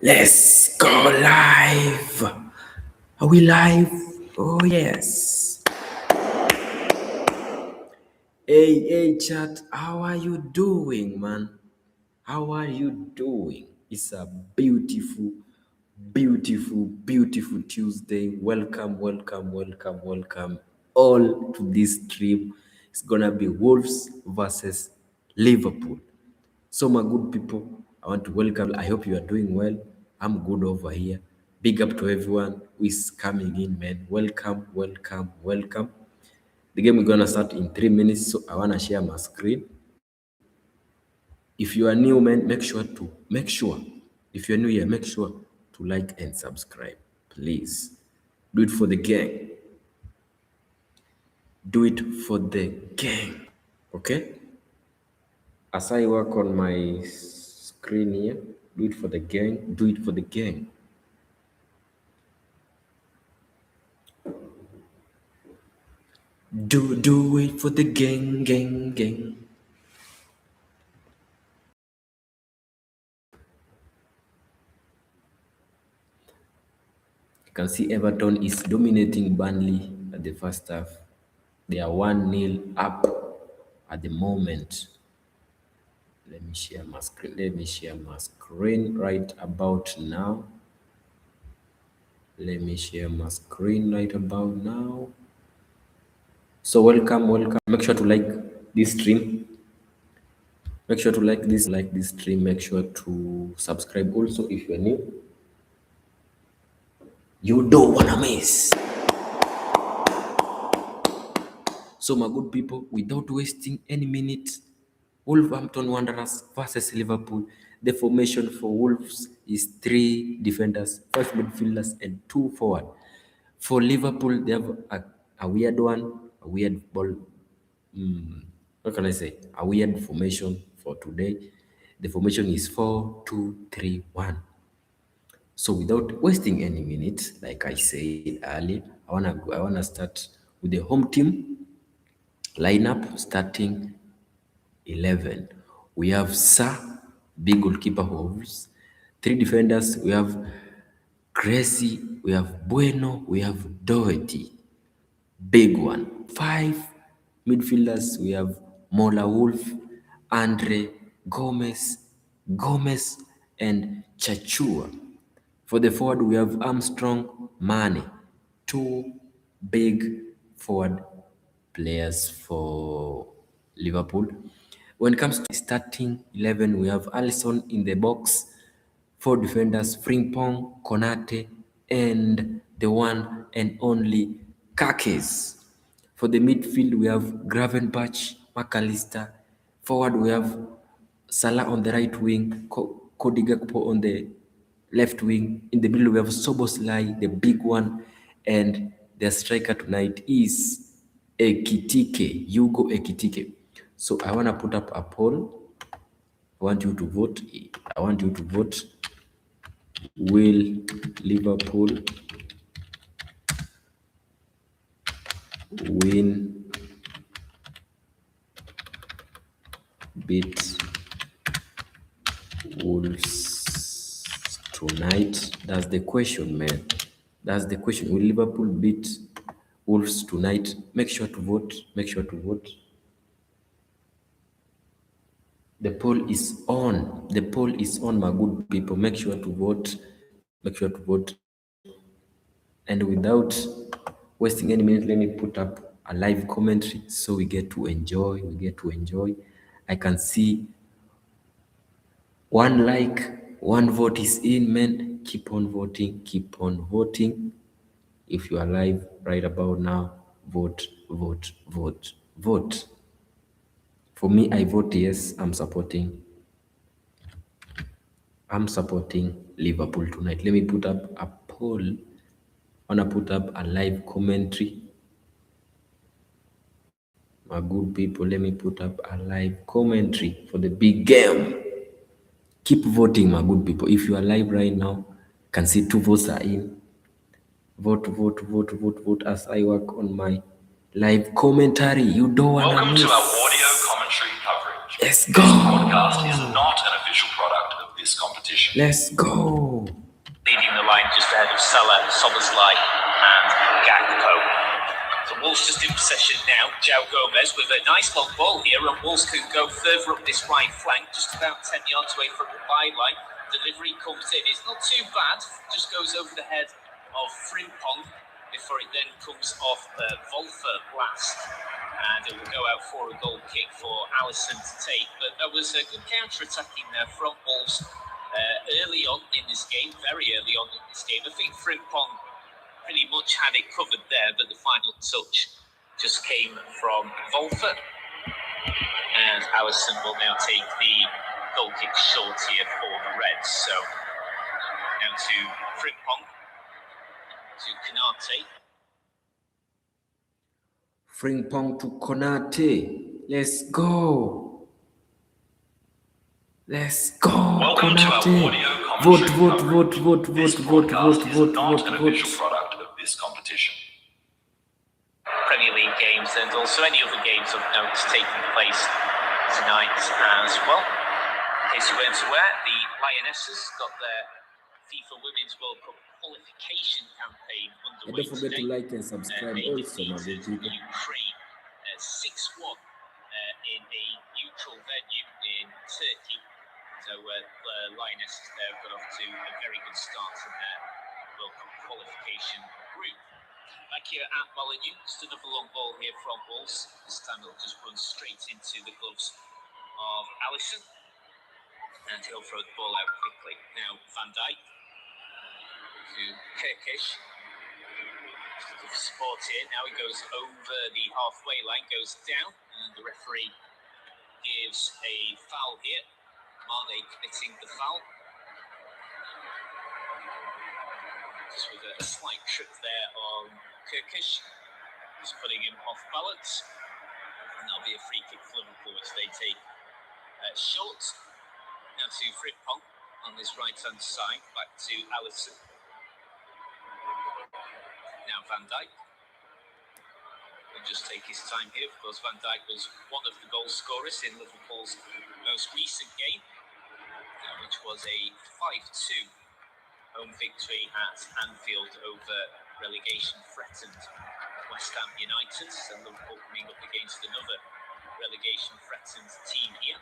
Let's go live. Are we live? Oh, yes. Hey, chat. How are you doing, man? How are you doing? It's a beautiful, beautiful Tuesday. Welcome all to this stream. It's gonna be Wolves versus Liverpool. So, my good people, I want to welcome. I hope you are doing well. I'm good over here. Big up to everyone who is coming in, man. Welcome. The game is gonna start in 3 minutes, so I wanna share my screen. If you are new, man, if you're new here, make sure to like and subscribe, please. Do it for the gang. Do it for the gang. Okay? As I work on my screen here, do it for the gang. Do it for the gang. Do it for the gang. You can see Everton is dominating Burnley at the first half. They are 1-0 up at the moment. Let me share my screen right about now. So welcome. Make sure to like this stream. Make sure to like this stream. Make sure to subscribe also if you're new. You don't wanna miss. So, my good people, without wasting any minute, Wolverhampton Wanderers versus Liverpool. The formation for Wolves is 3 defenders, 5 midfielders, and 2 forward. For Liverpool, they have a weird one, a weird ball. What can I say? A weird formation for today. The formation is 4-2-3-1. So without wasting any minutes, like I said earlier, I wanna start with the home team lineup starting 11. We have Sa, big goalkeeper Wolves. 3 defenders, we have Gracie, we have Bueno, we have Doherty. Big one. 5 midfielders, we have Mola Wolf, Andre, Gomez, and Chachua. For the forward, we have Armstrong, Mane. 2 big forward players for Liverpool. When it comes to starting 11, we have Alisson in the box, 4 defenders, Frimpong, Konate, and the one and only Kakes. For the midfield, we have Gravenberch, McAllister. Forward, we have Salah on the right wing, Cody Gakpo on the left wing. In the middle, we have Soboslai, the big one, and their striker tonight is Hugo Ekitike. So I want to put up a poll. I want you to vote. Will Liverpool beat Wolves tonight? That's the question, man. That's the question. Will Liverpool beat Wolves tonight? Make sure to vote. The poll is on. My good people. Make sure to vote. And without wasting any minute, let me put up a live commentary so we get to enjoy. I can see 1 like, 1 vote is in, man. Keep on voting. If you are live right about now, vote. For me, I vote yes. I'm supporting Liverpool tonight. Let me put up a poll. I wanna put up a live commentary. My good people, let me put up a live commentary for the big game. Keep voting, my good people. If you are live right now, can see 2 votes are in. Vote as I work on my live commentary. You don't want to miss. Welcome to our audio commentary coverage. Let's go. This podcast is not an official product of this competition. Let's go. line just ahead of Salah, Szoboszlai and Gakpo. So Wolves just in possession now. João Gomez with a nice long ball here, and Wolves could go further up this right flank, just about 10 yards away from the byline. Delivery comes in. It's not too bad, just goes over the head of Frimpong before it then comes off Wolfer last. And it will go out for a goal kick for Alisson to take. But there was a good counter-attacking there from Wolves early on in this game, very early on in this game. I think Frimpong pretty much had it covered there, but the final touch just came from Wolfer. And Alisson will now take the goal kick short here for the Reds. So now to Frimpong, to Konate. Frimpong to Konate. Let's go. Let's go. Welcome Konate. to our audio Vote, commentary vote, coverage. vote, vote, This vote, vote, broadcast vote, is vote, not vote, an vote. official product of this competition. Premier League games and also any other games of note taking place tonight as well. In case you weren't aware, the Lionesses got their FIFA Women's World Cup qualification campaign And underway don't forget today. to like and subscribe They also, my defeated good people. Ukraine 6-1 in a neutral venue in Turkey. So the Lionesses there got off to a very good start in their World Cup qualification group. Back here at Molineux, just another long ball here from Wolves. This time it'll just run straight into the gloves of Alisson. And he'll throw the ball out quickly. Now Van Dijk to Kirkish. Good support here. Now he goes over the halfway line, goes down, and the referee gives a foul here. Mane committing the foul. Just with a slight trip there on Kirkish. Just putting him off balance. And that'll be a free kick for Liverpool, which they take short. Now to Frimpong on this right-hand side. Back to Alisson. Now Van Dijk. Will just take his time here. Of course, Van Dijk was one of the goal scorers in Liverpool's most recent game, which was a 5-2 home victory at Anfield over relegation-threatened West Ham United. And Liverpool coming up against another relegation-threatened team here.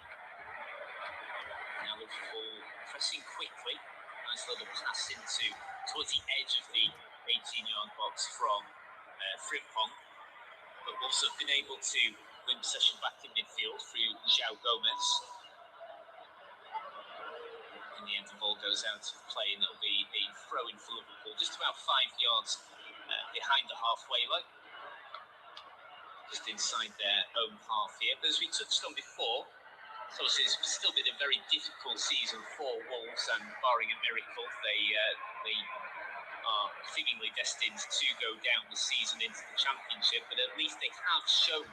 Now Liverpool pressing quickly. Nice little pass towards the edge of the 18-yard box from Frimpong. But also been able to win possession back in midfield through João Gomez. In the end, the ball goes out of play, and it'll be a throw-in for Liverpool, just about 5 yards behind the halfway line. Just inside their own half here. But as we touched on before, so it's still been a very difficult season for Wolves, and barring a miracle, they are seemingly destined to go down the season into the Championship, but at least they have shown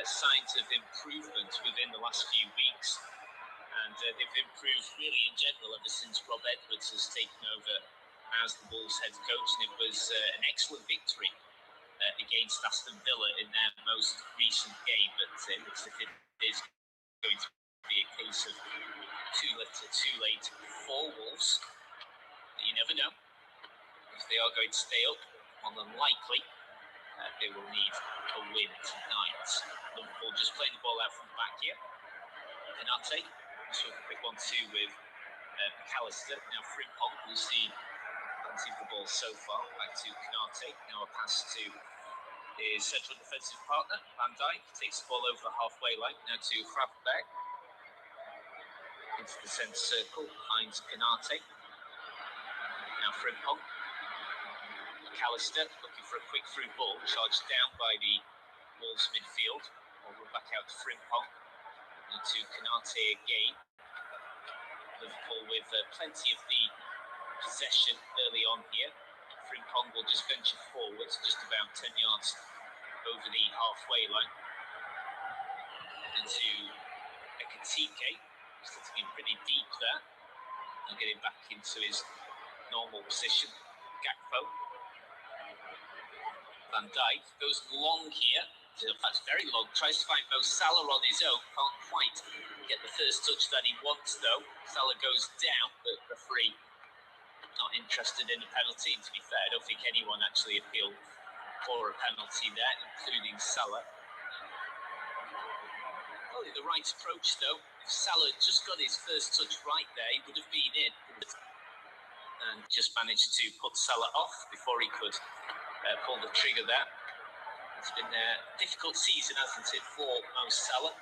signs of improvement within the last few weeks, and they've improved really in general ever since Rob Edwards has taken over as the Wolves head coach, and it was an excellent victory against Aston Villa in their most recent game, but it looks like it is going to be a case of too late for Wolves. But you never know. If they are going to stay up, more than likely, they will need a win tonight. Liverpool just playing the ball out from the back here. Konate, so a quick 1-2 with McAllister. Now Frimpong, we'll see plenty of the ball so far. Back to Konate. Now a pass to his central defensive partner, Van Dijk. Takes the ball over the halfway line. Now to Gravenberg. Into the centre circle, finds Konate. Now Frimpong. McAllister looking for a quick through ball, charged down by the Wolves midfield. We'll run back out to Frimpong. And to Konate again. Liverpool with plenty of the possession early on here. Frimpong will just venture forwards, just about 10 yards over the halfway line. And to Ekatike, sitting in pretty deep there. And getting back into his normal position. Gakpo. Van Dijk goes long here. In fact, very long. Tries to find Mo Salah on his own. Can't quite get the first touch that he wants, though. Salah goes down, but referee not interested in a penalty. And to be fair, I don't think anyone actually appealed for a penalty there, including Salah. Probably the right approach, though. If Salah just got his first touch right there, he would have been in. And just managed to put Salah off before he could pull the trigger there. It's been a difficult season, hasn't it, for Mo Salah?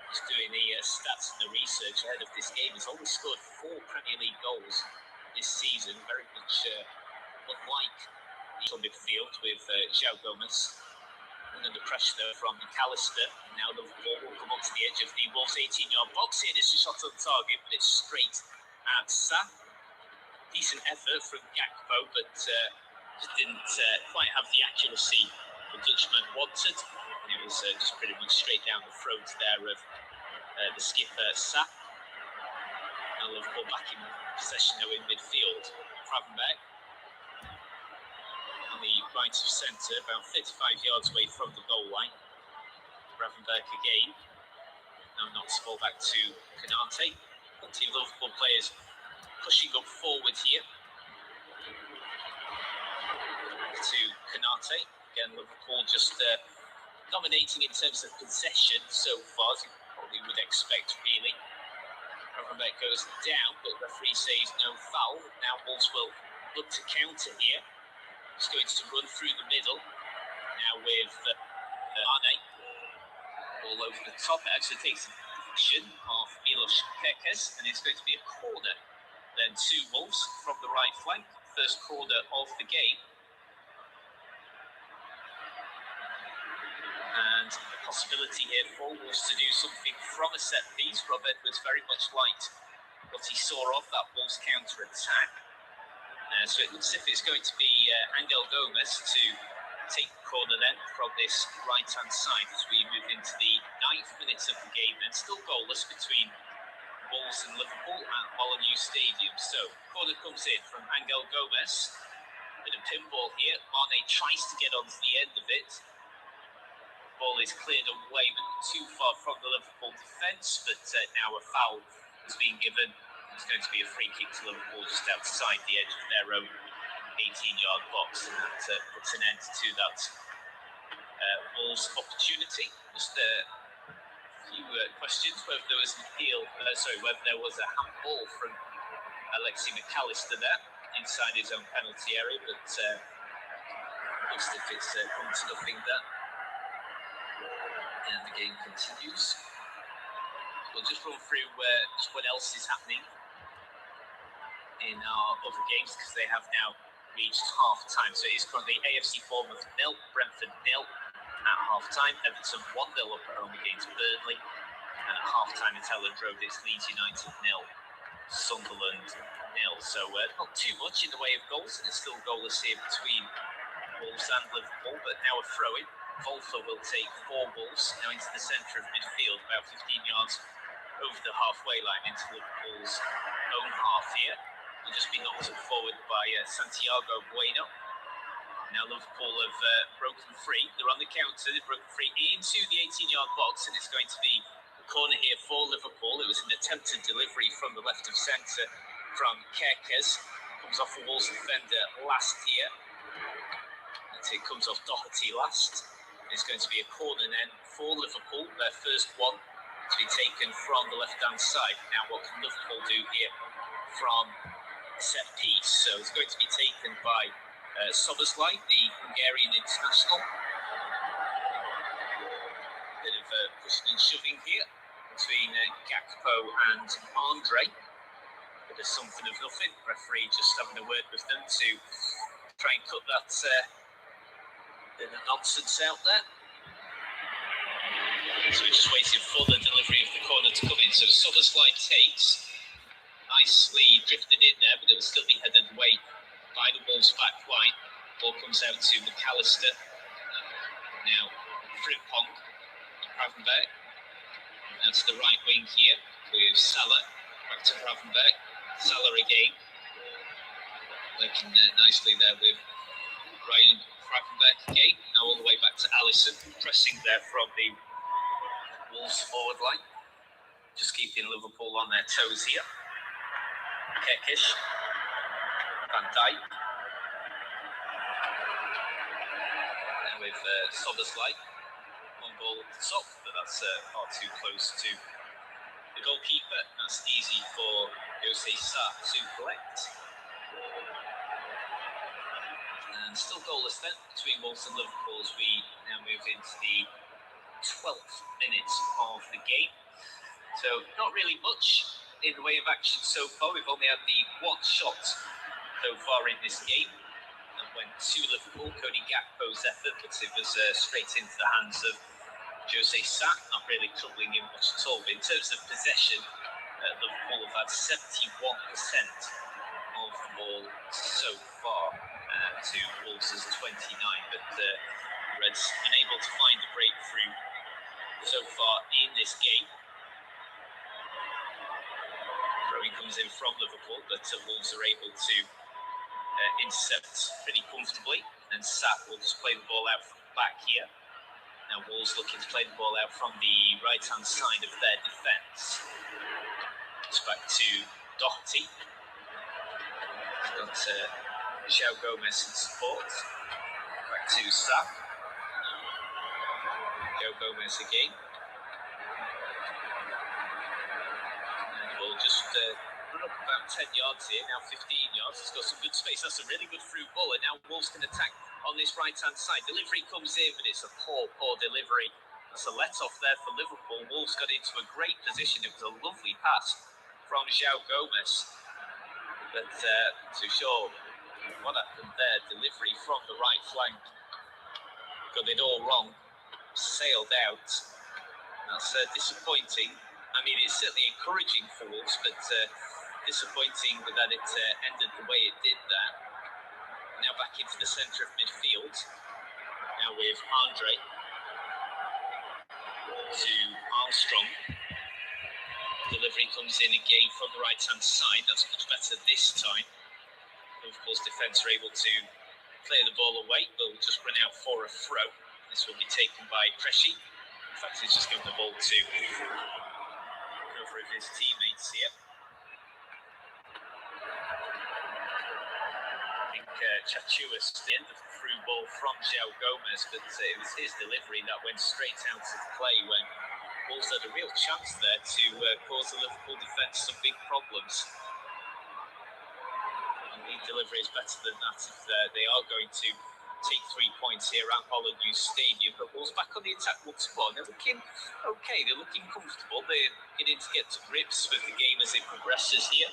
Just doing the stats and the research ahead of this game. He's only scored 4 Premier League goals this season, very much unlike the midfield with João Gomes. Under the pressure though from McAllister. Now the ball will come up to the edge of the Wolves 18-yard box here. It's a shot on target, but it's straight at Salah. Decent effort from Gakpo, but just didn't quite have the accuracy the Dutchman wanted. And it was just pretty much straight down the throat there of the skipper Salah. Now Liverpool back in possession now in midfield. Gravenberch on the right of centre, about 35 yards away from the goal line. Gravenberch again. Now knocks the ball back to Konate. Plenty of Liverpool players pushing up forward here. To Konate. Again, Liverpool just dominating in terms of possession so far, as you probably would expect, really. Gravenberch goes down, but the referee says no foul. Now Wolves will look to counter here. He's going to run through the middle. Now with Arne. All over the top. It actually takes the position of Milos Kerkez, and it's going to be a corner. Then 2 Wolves from the right flank. First corner of the game. And the possibility here for Wolves to do something from a set piece. Rob Edwards very much liked what he saw of that Wolves counter-attack. So it looks as if it's going to be Angel Gomes to take the corner then from this right-hand side as we move into the 9th minutes of the game. And still goalless between Wolves and Liverpool at Molineux Stadium. So corner comes in from Angel Gomes. Bit of pinball here. Mane tries to get onto the end of it. Ball is cleared away, but too far from the Liverpool defence. But now a foul has been given. It's going to be a free kick to Liverpool just outside the edge of their own 18-yard box, and that puts an end to that Wolves opportunity. Just a few questions: whether there was an appeal, whether there was a handball from Alexi McAllister there inside his own penalty area, but looks as if it's come to nothing there. And the game continues. We'll just run through just what else is happening in our other games, because they have now reached half-time. So it is currently AFC Bournemouth 0, Brentford 0 at half-time. Everton 1-0 up at home against Burnley. And at half-time at Elland Road, it's Leeds United 0, Sunderland 0. So not too much in the way of goals, and it's still goalless here between Wolves and Liverpool, but now a throw-in. Volta will take 4 Wolves now into the centre of midfield, about 15 yards over the halfway line into Liverpool's own half here. Will just be knocked forward by Santiago Bueno. Now Liverpool have broken free. They're on the counter. They've broken free into the 18-yard box, and it's going to be a corner here for Liverpool. It was an attempted delivery from the left of centre from Kerkez. Comes off a Wolves defender last here. It comes off Doherty last. It's going to be a corner then for Liverpool. Their first one to be taken from the left-hand side. Now what can Liverpool do here from set piece? So it's going to be taken by Soboslai, the Hungarian international. Bit of pushing and shoving here between Gakpo and Andre. Bit of something of nothing. Referee just having a word with them to try and cut that bit of nonsense out there. So we're just waiting for the delivery of the corner to come in. So Soboslai takes, nicely drifted in there, but it will still be headed away by the Wolves back line. Ball comes out to McAllister. Now Frimpong, Gravenberch. Now to the right wing here with Salah. Back to Gravenberch. Salah again. Working nicely there with Ryan Gravenberch again. Now all the way back to Alisson. Pressing there from the Wolves forward line. Just keeping Liverpool on their toes here. Kerkish. Van Dijk. And with Soboslai on ball at the top, but that's far too close to the goalkeeper. That's easy for Jose Sa to collect. And still goalless then between Wolves and Liverpool as we now move into the 12th minute of the game. So not really much in the way of action so far. We've only had the one shot so far in this game. And went to Liverpool, Cody Gakpo's effort, but it was straight into the hands of Jose Sa, not really troubling him much at all. But in terms of possession, Liverpool have had 71% of the ball so far to Wolves' 29, but the Reds unable to find a breakthrough so far in this game. Throwing comes in from Liverpool, but Wolves are able to intercept pretty comfortably, and Sa will just play the ball out from the back here. Now Wolves looking to play the ball out from the right-hand side of their defence. It's back to Doherty. He's got João Gomez in support. Back to Sa. João Gomez again. And we'll just run up about 10 yards here, now 15 yards. He's got some good space. That's a really good through ball, and now Wolves can attack on this right-hand side. Delivery comes in, but it's a poor delivery. That's a let-off there for Liverpool. Wolves got into a great position. It was a lovely pass from João Gomez. But too sure what happened there. Delivery from the right flank. Got it all wrong. Sailed out. That's disappointing. I mean, it's certainly encouraging for Wolves, but disappointing that it ended the way it did there. Now back into the centre of midfield. Now with Andre to Armstrong. Delivery comes in again from the right-hand side. That's much better this time. Liverpool's defence are able to clear the ball away. They'll just run out for a throw. This will be taken by Presci. In fact, he's just given the ball to another of his teammates here. Chachuas, the end of the through ball from João Gomez, but it was his delivery that went straight out of play when Wolves had a real chance there to cause the Liverpool defence some big problems. And the delivery is better than that if they are going to take 3 points here at Molineux Stadium. But Wolves back on the attack once more. They're looking okay, they're looking comfortable. They're beginning to get to grips with the game as it progresses here.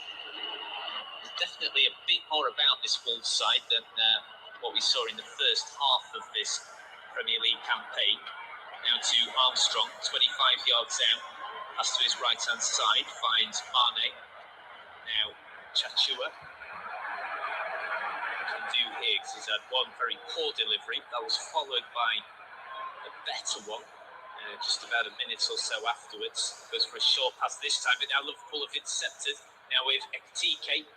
There's definitely a bit more about this Wolves side than what we saw in the first half of this Premier League campaign. Now to Armstrong, 25 yards out, pass to his right-hand side, finds Mane. Now Chachua can do Higgs. He's had one very poor delivery. That was followed by a better one just about a minute or so afterwards. Goes for a short pass this time, but now Liverpool have intercepted. Now with Ekitike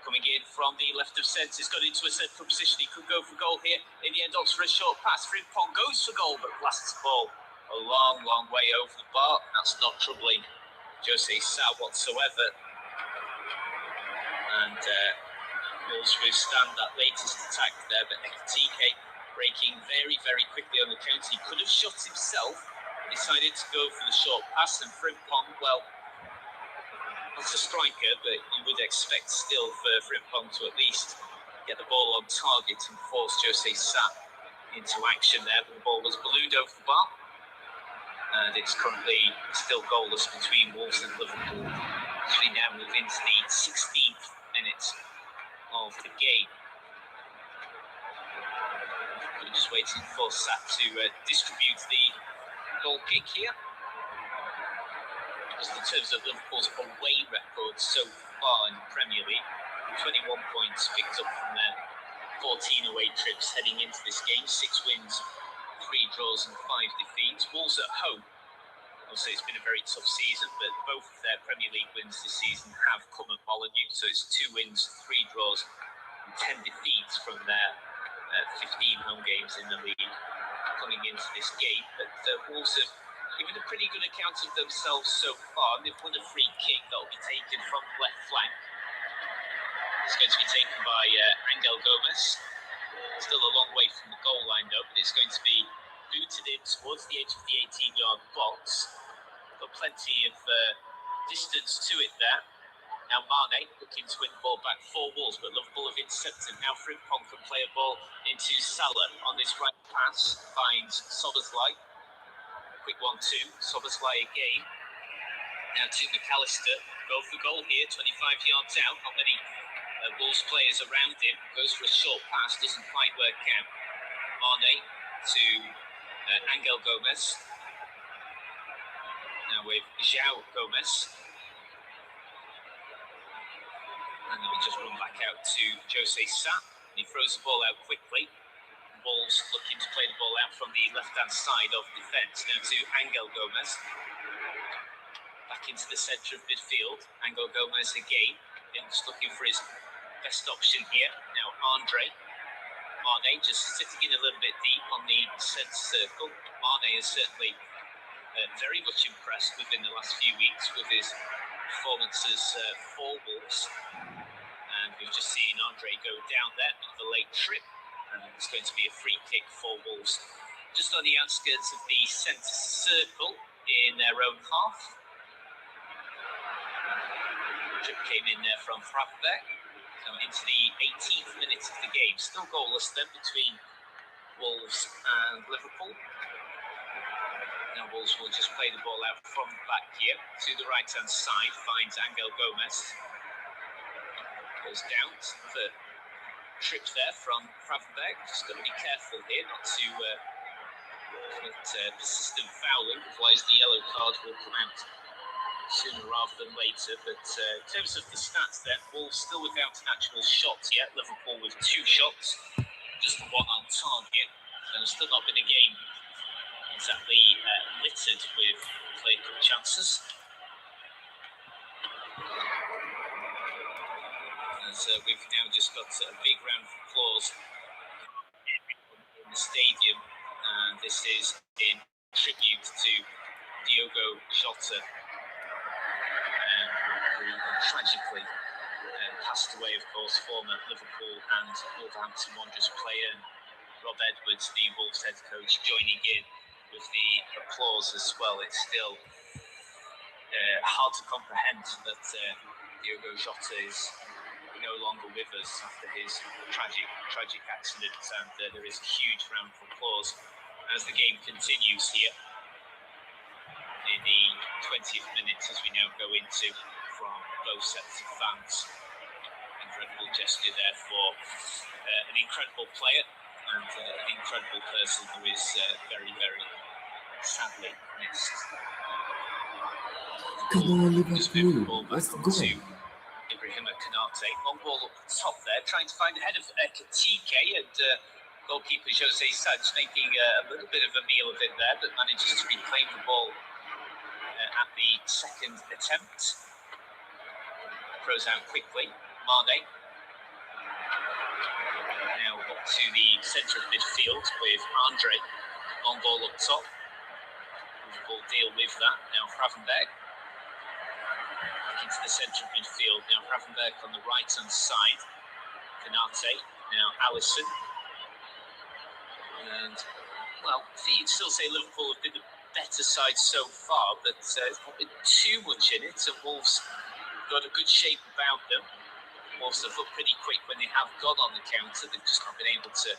coming in from the left of centre. He's got into a central position. He could go for goal here. In the end, opts for a short pass. Frimpong goes for goal, but blasts the ball a long, long way over the bar. That's not troubling Jose Sa whatsoever. And Wolves withstand that latest attack there, but Ekitike breaking very, very quickly on the counter. He could have shot himself, decided to go for the short pass, and Frimpong, well, not a striker, but you would expect still for Frimpong to at least get the ball on target and force Jose Sa into action there. But the ball was ballooned over the bar, and it's currently still goalless between Wolves and Liverpool as we now move into the 16th minute of the game. We're just waiting for Sa to distribute the goal kick here. Just in terms of Liverpool's away record so far in the Premier League, 21 points picked up from their 14 away trips heading into this game, 6 wins, 3 draws and 5 defeats. Wolves at home, obviously it's been a very tough season, but both of their Premier League wins this season have come at Molineux, so it's 2 wins, 3 draws and 10 defeats from their 15 home games in the league coming into this game. But Wolves have given a pretty good account of themselves so far. They've won a free kick that will be taken from the left flank. It's going to be taken by Angel Gomez. Still a long way from the goal line though, but it's going to be booted in towards the edge of the 18-yard box. Got plenty of distance to it there. Now Mane looking to win the ball back for Wolves, but Liverpool have intercepted. Now Frimpong can play a ball into Salah on this right pass. Finds Soberslay. Quick 1-2. Soberslay again. Now to McAllister. Go for goal here. 25 yards out. Not many Wolves players around him. Goes for a short pass. Doesn't quite work out. Mane to Angel Gomez. Now with João Gomez. And then we just run back out to Jose Sa. He throws the ball out quickly. Wolves looking to play the ball out from the left-hand side of defence. Now to Angel Gomez. Back into the centre of midfield. Angel Gomez again. Just looking for his best option here. Now Andre. Mane just sitting in a little bit deep on the centre circle. Mane is certainly very much impressed within the last few weeks with his performances for Wolves. And we've just seen Andre go down there, the late trip. And it's going to be a free kick for Wolves. Just on the outskirts of the centre circle in their own half. Trip came in there from Frappbeck. So into the 18th minute of the game. Still goalless then between Wolves and Liverpool. Now Wolves will just play the ball out from the back here to the right-hand side. Finds Angel Gomez. Goes down. The trip there from Fravenberg. Just got to be careful here not to commit persistent fouling. Otherwise the yellow card will come out sooner rather than later. But in terms of the stats then, Wolves still without an actual shot yet. Liverpool with 2 shots. Just the one on target. And it's still not been a game exactly littered with clear-cut chances. As we've now just got a big round of applause in the stadium, and this is in tribute to Diogo Jota, who tragically passed away, of course, former Liverpool and Wolverhampton Wanderers player, and Rob Edwards, the Wolves head coach, joining in with the applause as well. It's still hard to comprehend that Diogo Jota is no longer with us after his tragic accident, and there is a huge round of applause as the game continues here in the 20th minute as we now go into from both sets of fans. Incredible gesture there for an incredible player and an incredible person who is very, very sadly missed. Come on, Just moving the Liverpool. ball back Let's up go. to Ibrahima Konate. Long ball up the top there, trying to find the head of Katike, and goalkeeper Jose Sa just making a little bit of a meal of it there, but manages to reclaim the ball at the second attempt. Throws out quickly. Mane. Now up to the centre of midfield with Andre. Long ball up top. Liverpool deal with that. Now Gravenberg. Into the centre of midfield. Now Gravenberg on the right-hand side. Konate. Now Alisson. And, well, you'd still say Liverpool have been the better side so far, but there's not been too much in it. And Wolves got a good shape about them. Wolves have looked pretty quick when they have gone on the counter. They've just not been able to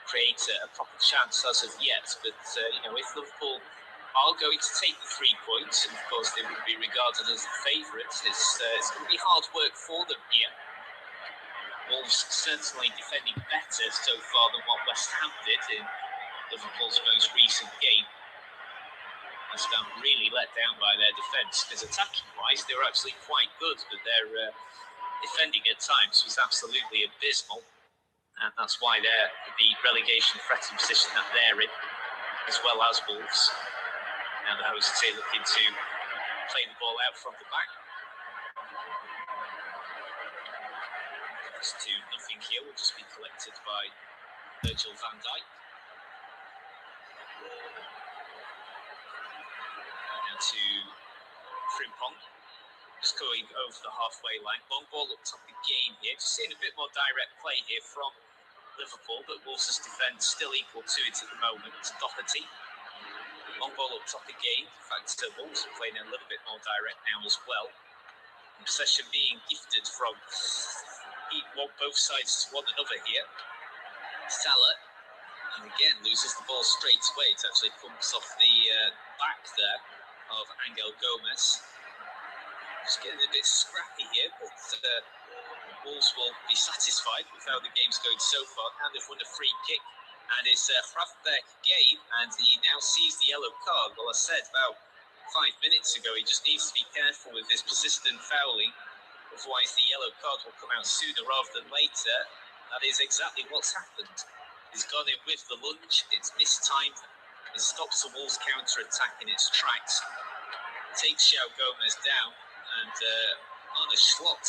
create a proper chance as of yet. But, if Liverpool are going to take the 3 points, and of course they would be regarded as the favourites, it's going to be hard work for them here. Wolves certainly defending better so far than what West Ham did in Liverpool's most recent game. West Ham really let down by their defence, because attacking-wise they were actually quite good, but their defending at times was absolutely abysmal, and that's why they're the relegation threatened position that they're in, as well as Wolves. Now the hosts here looking to play the ball out from the back. It's 2-0 here, will just be collected by Virgil van Dijk. Now to Frimpong. just going over the halfway line. Long ball up top the game here. Just seeing a bit more direct play here from Liverpool, but Wolves' defence still equal to it at the moment. Doherty. Long ball up top again. In fact, Wolves are playing a little bit more direct now as well. Possession being gifted from both sides to one another here. Salah, and again, loses the ball straight away. It actually comes off the back there of Angel Gomez. Just getting a bit scrappy here, but Wolves will be satisfied with how the game's going so far. Now they've won a free kick, and it's Gravenberch again, and he now sees the yellow card. Well, I said about 5 minutes ago, he just needs to be careful with his persistent fouling, otherwise the yellow card will come out sooner rather than later. That is exactly what's happened. He's gone in with the lunge, it's mistimed, it stops the Wolves counter-attack in its tracks, takes João Gomez down, and on a slot.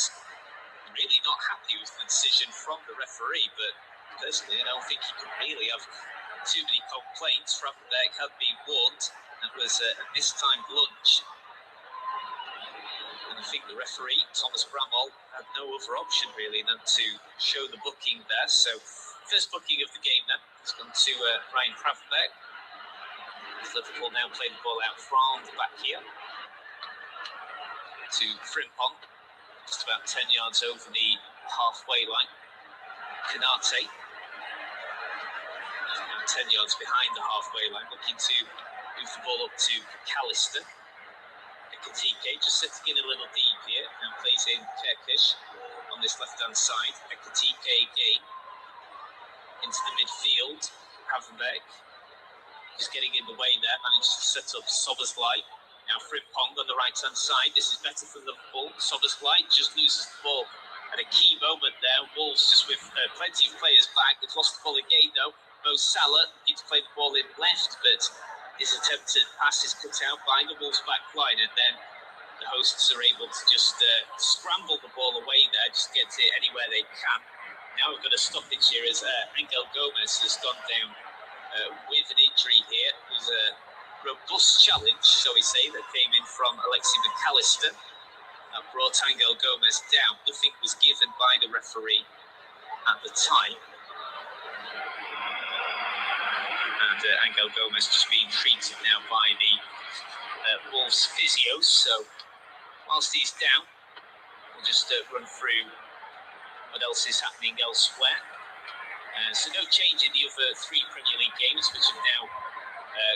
Really not happy with the decision from the referee, but personally, I don't think he could really have too many complaints. Gravenberch had been warned. That was a mistimed lunge. And I think the referee, Thomas Bramall, had no other option really than to show the booking there. So, first booking of the game then has gone to Ryan Gravenberch. Liverpool now play the ball out from the back here to Frimpong. Just about 10 yards over the halfway line. Canate, 10 yards behind the halfway line, looking to move the ball up to Callister. Ekatike just sitting in a little deep here and plays in Kerkish on this left-hand side. Ekatike again into the midfield. Gravenberch just getting in the way there, manages to set up Soberslai. Now Frimpong on the right-hand side. This is better for Liverpool. Soberslai just loses the ball at a key moment there. Wolves just with plenty of players back. They've lost the ball again though. Mo Salah needs to play the ball in left, but his attempted pass is cut out by the Wolves back line, and then the hosts are able to just scramble the ball away there, just get it anywhere they can. Now we've got a stoppage here as Angel Gomez has gone down with an injury here. It was a robust challenge, shall we say, that came in from Alexi McAllister. That brought Angel Gomez down. Nothing was given by the referee at the time. And Angel Gomez just being treated now by the Wolves physios. So whilst he's down, we'll just run through what else is happening elsewhere. So no change in the other three Premier League games, which have now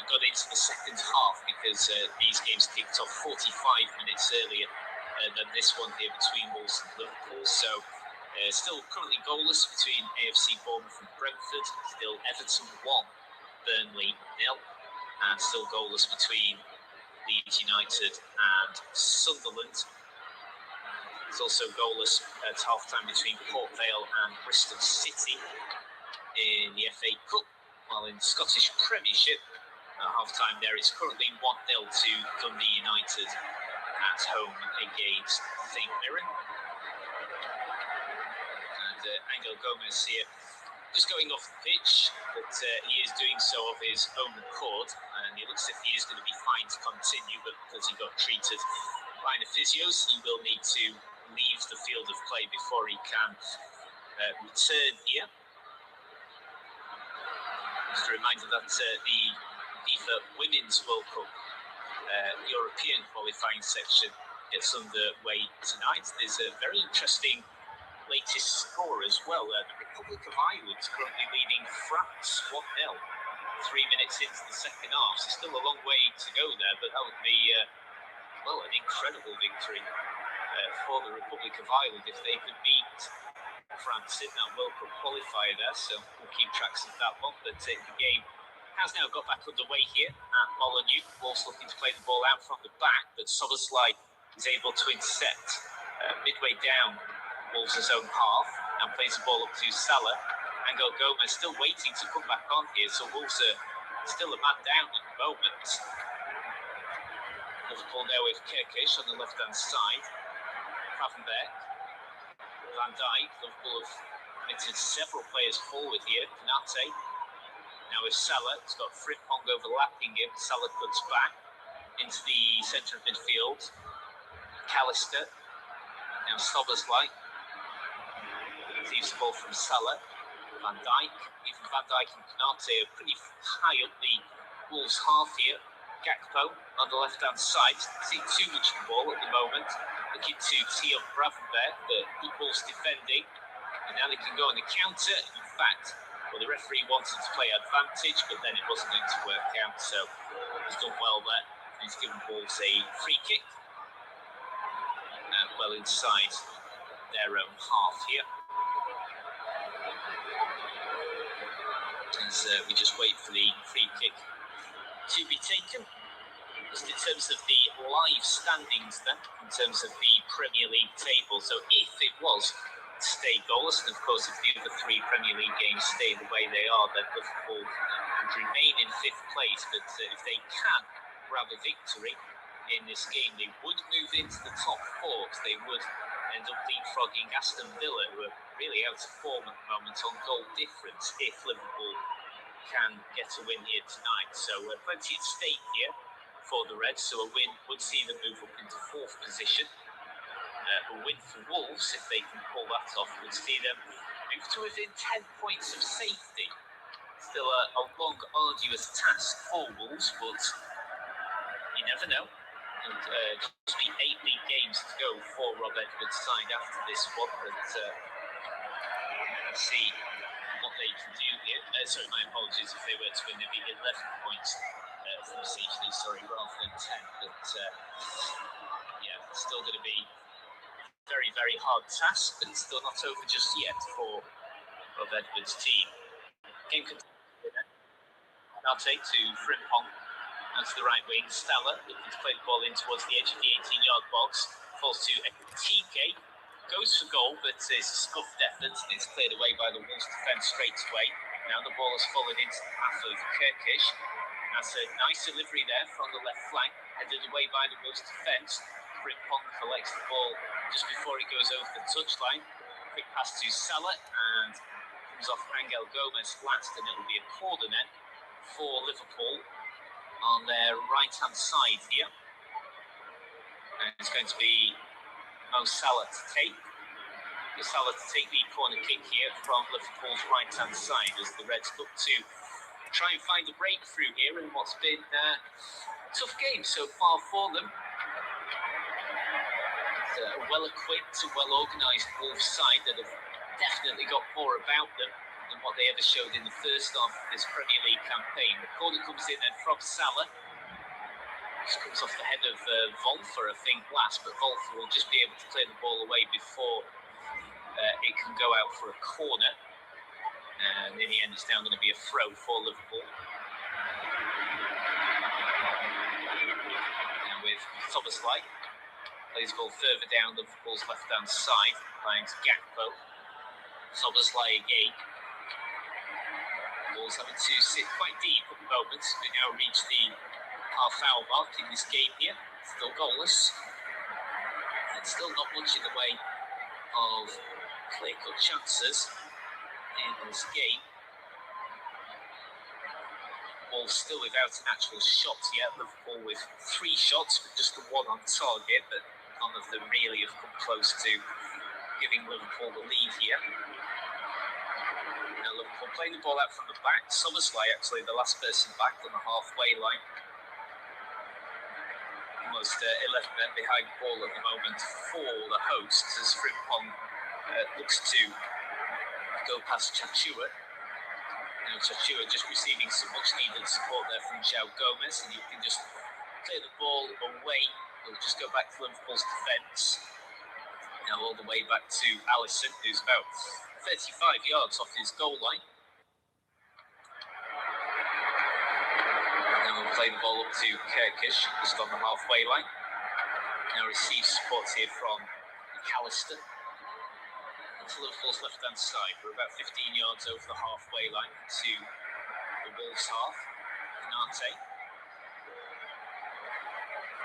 got into the second half, because these games kicked off 45 minutes earlier than this one here between Wolves and Liverpool. So still currently goalless between AFC Bournemouth and Brentford. Still Everton 1, Burnley 0, and still goalless between Leeds United and Sunderland. There's also goalless at half-time between Port Vale and Bristol City in the FA Cup, while in the Scottish Premiership at half-time there, it's currently 1-0 to Dundee United at home against St Mirren. And Angel Gomez here just going off the pitch, but he is doing so of his own accord, and it looks as if he is going to be fine to continue, but because he got treated by the physios, he will need to leave the field of play before he can return here. Just a reminder that the FIFA Women's World Cup European qualifying section gets underway tonight. There's a very interesting latest score as well. The Republic of Ireland is currently leading France 1-0, 3 minutes into the second half. So still a long way to go there, but that would be an incredible victory for the Republic of Ireland if they could beat France in that World Cup qualifier there. So we'll keep tracks of that one. But the game has now got back underway here at Molineux. Wolves looking to play the ball out from the back, but Soberslai is able to intercept midway down Wolves' own half and plays the ball up to Salah. Angel Gomez still waiting to come back on here, so Wolves are still a man down at the moment. Liverpool now with Kerkish on the left-hand side. Gravenberch, Van Dijk. Liverpool have committed several players forward here. Canate. Now with Salah, he's got Frimpong overlapping him. Salah cuts back into the centre of midfield. McAllister. Now Sobersley. Receives the ball from Salah. Van Dijk. Even Van Dijk and Konate are pretty high up the Wolves half here. Gakpo on the left-hand side. See too much of the ball at the moment. Looking to tee up Gravenberg, but good Wolves defending. And now they can go on the counter. In fact, well, the referee wanted to play advantage, but then it wasn't going to work out. So he's done well there. He's given Wolves a free kick. Well inside their own half here. As we just wait for the free kick to be taken. Just in terms of the live standings then, in terms of the Premier League table. So if it was to stay goalless, and of course if the other three Premier League games stay the way they are, then Liverpool would remain in 5th place. But if they can grab a victory in this game, they would move into the top 4, because they would end up leapfrogging Aston Villa, who are really out of form at the moment on goal difference, if Liverpool can get a win here tonight. So plenty at stake here for the Reds, so a win would see them move up into 4th position. A win for Wolves, if they can pull that off, would see them move to within 10 points of safety. Still a long, arduous task for Wolves, but you never know. And just be 8 league games to go for Rob Edwards' side after this one, but let's see what they can do here. Sorry, my apologies. If they were to win, they'd be 11 points from safety, rather than 10. But yeah, it's still going to be a very, very hard task, but it's still not over just yet for Rob Edwards' team. Game continues. Now take to Frimpong. That's the right wing. Stella looking to play the ball in towards the edge of the 18-yard box. Falls to TK. Goes for goal, but it's a scuffed effort, and it's cleared away by the Wolves defence straight away. Now the ball has fallen into the path of Kirkish. That's a nice delivery there from the left flank, headed away by the Wolves defence. Frimpong collects the ball just before it goes over the touchline. Quick pass to Salah, and comes off Angel Gomez last, and it'll be a corner then for Liverpool on their right-hand side here. And it's going to be Mo Salah to take. Salah to take the corner kick here from Liverpool's right-hand side as the Reds look to try and find a breakthrough here in what's been a tough game so far for them. It's a well-equipped and well-organised Wolves side that have definitely got more about them than what they ever showed in the first half of this Premier League campaign. The corner comes in then from Salah. Just comes off the head of Wolfer, I think, last, but Wolfer will just be able to clear the ball away before it can go out for a corner. And in the end, it's now going to be a throw for Liverpool. And with Sobersley, plays the ball further down Liverpool's left-hand side, finds Gakpo. Sobersley again. Ball's having to sit quite deep at the moment. We now reach the half-hour mark in this game here. Still goalless. And still not much in the way of clear-cut chances in this game. Wolves still without an actual shot yet. Liverpool with 3 shots, but just the one on target, but none of them really have come close to giving Liverpool the lead here. Now Liverpool playing the ball out from the back. Sobersley actually the last person back on the halfway line. Almost 11 men behind the ball at the moment for the hosts as Frimpong looks to go past Chachua. Now Chachua just receiving some much needed support there from João Gomez, and you can just clear the ball away. It'll just go back to Liverpool's defence. Now all the way back to Alisson, who's about 35 yards off his goal line. Now we'll play the ball up to Kirkish, just on the halfway line. Now receives support here from McAllister. To Liverpool's left-hand side. We're about 15 yards over the halfway line to the Wolves half. Konate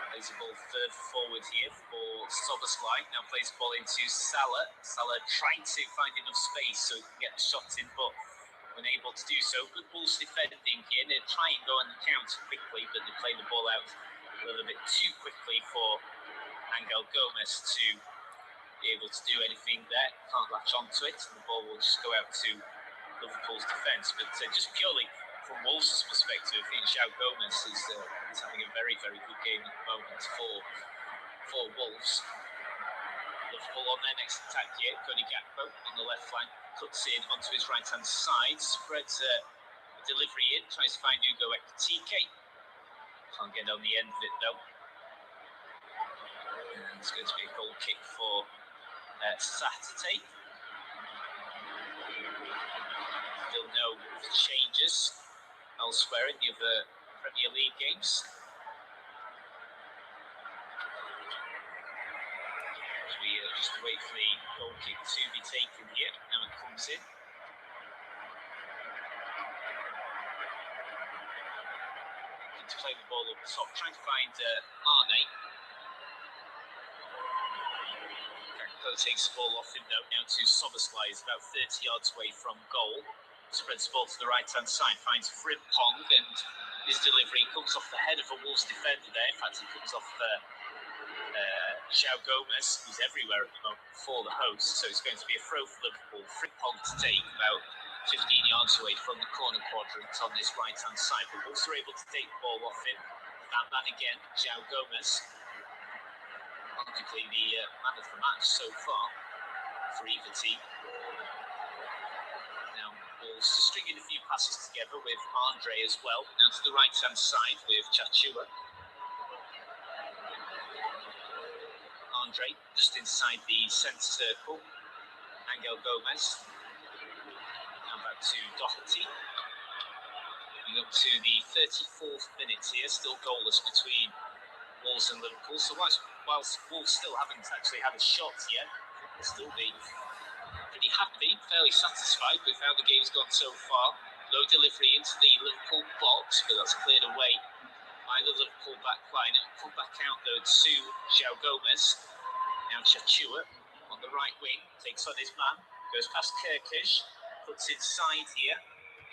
plays the ball further forward here for Sobersley. Now plays the ball into Salah. Salah trying to find enough space so he can get the shot in, but unable to do so. Good Wolves defending here. They try and go on the counter quickly, but they play the ball out a little bit too quickly for Angel Gomez to be able to do anything there. Can't latch onto it, and the ball will just go out to Liverpool's defence. But just purely from Wolves' perspective, I think João Gomez is having a very, very good game at the moment for Wolves. Liverpool on their next attack here. Cody Gakpo on the left flank cuts in onto his right-hand side, spreads a delivery in, tries to find Hugo Ekitike. Can't get on the end of it though. And it's going to be a goal kick for Saturday. Still no changes elsewhere in the other Premier League games. We just wait for the goal kick to be taken here. Now it comes in. Looking to play the ball up top, trying to find Arne. Gakpo takes the ball off him though, now to Soboslai, is about 30 yards away from goal. Spreads the ball to the right-hand side, finds Frimpong, and his delivery comes off the head of a Wolves defender there. In fact, it comes off João Gomez, who's everywhere at the moment for the host. So it's going to be a throw for Liverpool. Frimpong to take about 15 yards away from the corner quadrant on this right-hand side. But Wolves are able to take the ball off him. That man again, João Gomez. Arguably the man of the match so far for either team. Now, Wolves just stringing a few passes together with Andre as well. Now to the right-hand side with Chachua. Andre just inside the centre circle. Angel Gomez. Now back to Doherty. Coming up to the 34th minute here, still goalless between Wolves and Liverpool. So whilst Wolves still haven't actually had a shot yet, they'll still be pretty happy, fairly satisfied with how the game's gone so far. No delivery into the Liverpool box, but that's cleared away by the Liverpool back line. It'll come back out though to João Gomez. Now Chachua on the right wing, takes on his man, goes past Kirkish, puts inside here,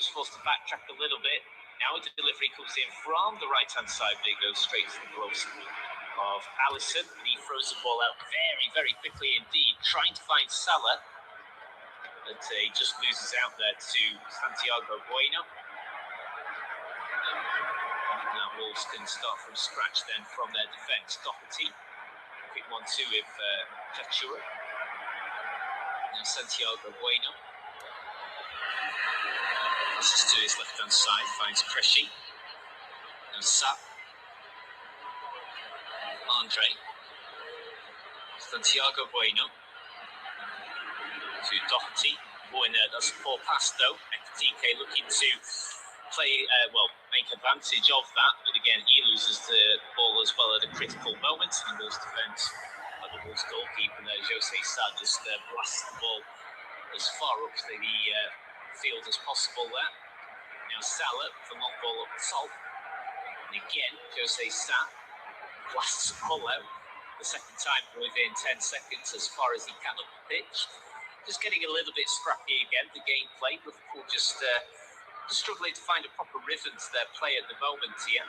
just forced to backtrack a little bit. Now a delivery comes in from the right-hand side, but it goes straight to the gloves of Alisson, and he throws the ball out very, very quickly indeed, trying to find Salah, but he just loses out there to Santiago Bueno. Now Wolves can start from scratch then from their defence. Doherty, quick 1-2 with Chachua. Now Santiago Bueno. Passes to his left-hand side, finds Krejci. Now Sap. Andre. Santiago Bueno. To Doherty. Bueno does a poor pass though. Ekitike looking to play, make advantage of that. But again, he loses the ball as well at a critical moment. And Wolves defence, the Wolves goalkeeper there, Jose Sa, just blasts the ball as far up the field as possible there. Now Salah with a long ball up the top. And again, Jose Sa blasts the ball out the second time within 10 seconds as far as he can up the pitch. Just getting a little bit scrappy again, the gameplay. Liverpool just struggling to find a proper rhythm to their play at the moment here.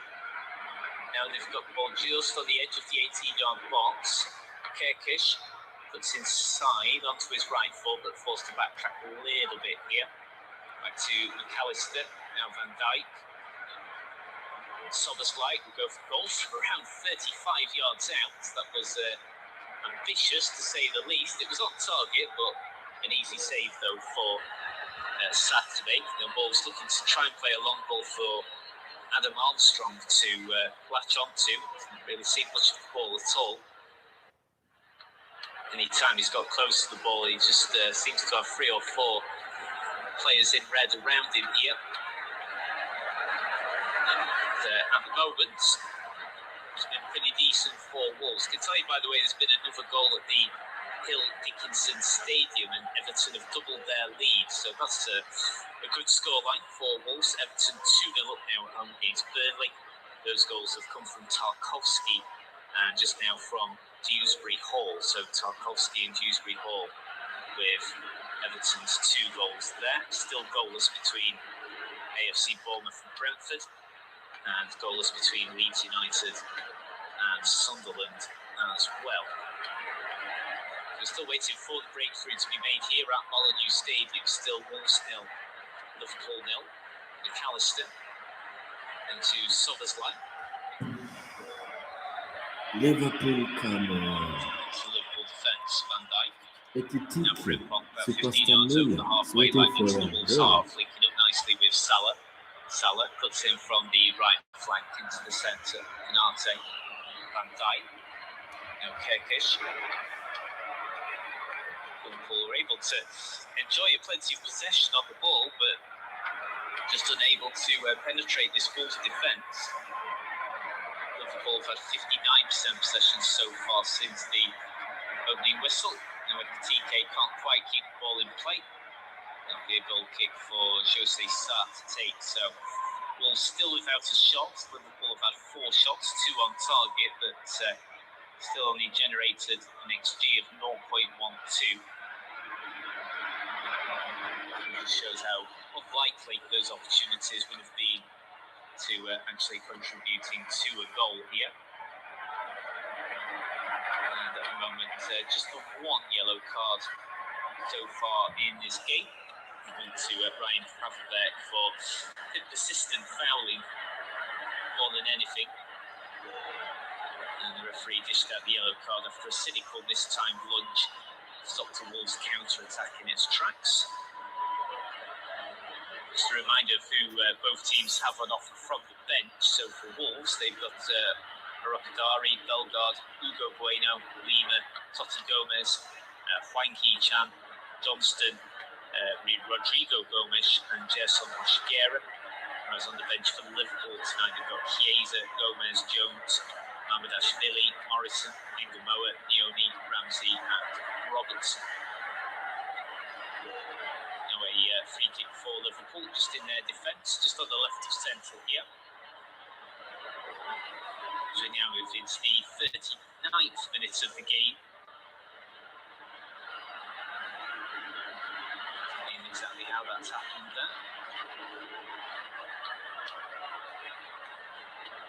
Now they've got the ball just on the edge of the 18-yard box. Kirkish puts inside onto his right foot, but forced to backtrack a little bit here. Back to McAllister, now Van Dijk. Soboslai will go for goals from around 35 yards out. That was ambitious to say the least. It was on target, but an easy save though for Saturday. The ball's looking to try and play a long ball for Adam Armstrong to latch onto. Didn't really see much of the ball at all. Anytime he's got close to the ball, he just seems to have 3 or 4 players in red around him here. And at the moment, it's been pretty decent for Wolves. I can tell you, by the way, there's been another goal at the Hill Dickinson Stadium, and Everton have doubled their lead, so that's a good scoreline for Wolves. Everton 2-0 up now at home against Burnley. Those goals have come from Tarkowski and just now from Dewsbury Hall. So Tarkowski and Dewsbury Hall with Everton's 2 goals there. Still goalless between AFC Bournemouth and Brentford, and goalless between Leeds United and Sunderland. as well. We're still waiting for the breakthrough to be made here at Molineux Stadium. Still Wolves 0, Liverpool 0. McAllister into Sobersley. Liverpool, come on. It's the Liverpool defence, Van Dijk. Now Ekitike, Frimpong about 15 Superstar yards over the Million, is halfway waiting line for into the a Wolves goal. half, linking up nicely with Salah. Salah cuts in from the right flank into the centre. Canate, Van Dijk. Now Kirkish. Liverpool were able to enjoy plenty of possession on the ball, but just unable to penetrate this Wolves defence. Liverpool have had 59% possession so far since the opening whistle. Now TK can't quite keep the ball in play. That'll be a goal kick for Jose Sarr to take. So Wolves still without a shot. Liverpool have had 4 shots, 2 on target, but still only generated an XG of 0.12. It shows how unlikely those opportunities would have been to actually contributing to a goal here. And at the moment, just the 1 yellow card so far in this game. Went to Ryan Gravenberch for persistent fouling more than anything. And the referee dished out the yellow card after a cynical mistimed lunge stopped the Wolves' counter-attack in its tracks. Just a reminder of who both teams have on offer from the bench. So for Wolves, they've got Barakadari, Bellegarde, Hugo Bueno, Lima, Totti Gomez, Hwang Hee-chan, Johnston, Rodrigo Gomes and Gerson Mosquera. Whereas on the bench for Liverpool tonight, they've got Chiesa, Gomez, Jones, Mamadashvili, Morrison, Ingamoa, Nioni, Ramsey and Roberts. Now a free kick for Liverpool, just in their defence, just on the left of centre here. So now moved into the 39th minute of the game. Exactly how that's happened there.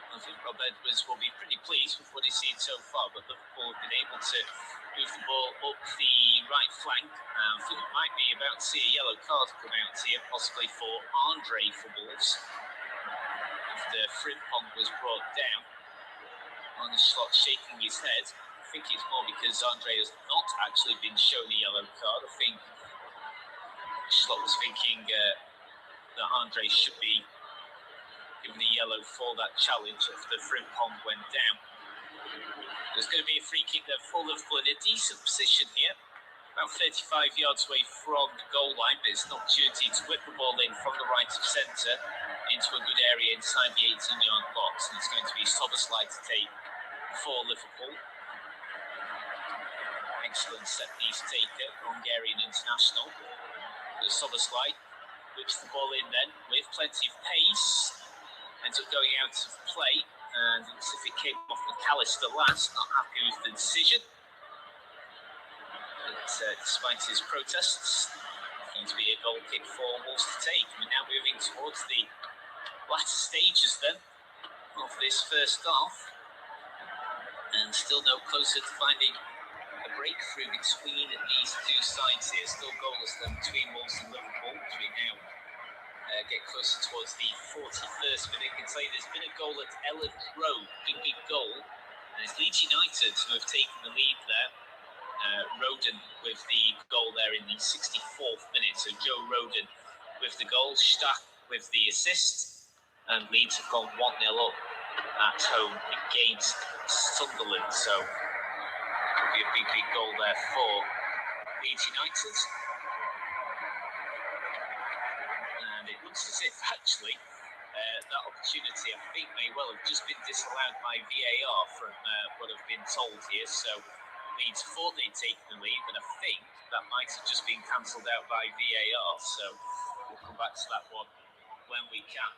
I think Rob Edwards will be pretty pleased with what he's seen so far, but Liverpool have been able to move the ball up the right flank. I think it might be about to see a yellow card come out here, possibly for Andre for Wolves. After Frimpong was brought down on the slot, shaking his head. I think it's more because Andre has not actually been shown a yellow card. I think Slot was thinking that Andre should be given a yellow for that challenge after Frimpong went down. There's going to be a free kick there for Liverpool in a decent position here, about 35 yards away from the goal line, but it's an opportunity to whip the ball in from the right of centre into a good area inside the 18-yard box, and it's going to be Sobersley to take for Liverpool. Excellent set-piece taker, Hungarian international. Sobersley whips the ball in then with plenty of pace, ends up going out of play, and looks as if it came off McAllister last, not happy with the decision. But despite his protests, going to be a goal kick for Wolves to take. We're now moving towards the latter stages then of this first half, and still no closer to finding a breakthrough between these two sides here. Still goalless then between Wolves and Liverpool, as we now get closer towards the 41st minute. I can say there's been a goal at Elland Road, big goal, and it's Leeds United who have taken the lead there. Roden with the goal there in the 64th minute, so Joe Roden with the goal, Stach with the assist, and Leeds have gone 1-0 up at home against Sunderland, so be a big goal there for Leeds United. And it looks as if actually that opportunity, I think, may well have just been disallowed by VAR from what I've been told here. So Leeds thought they'd taken the lead, but I think that might have just been cancelled out by VAR. So we'll come back to that one when we can.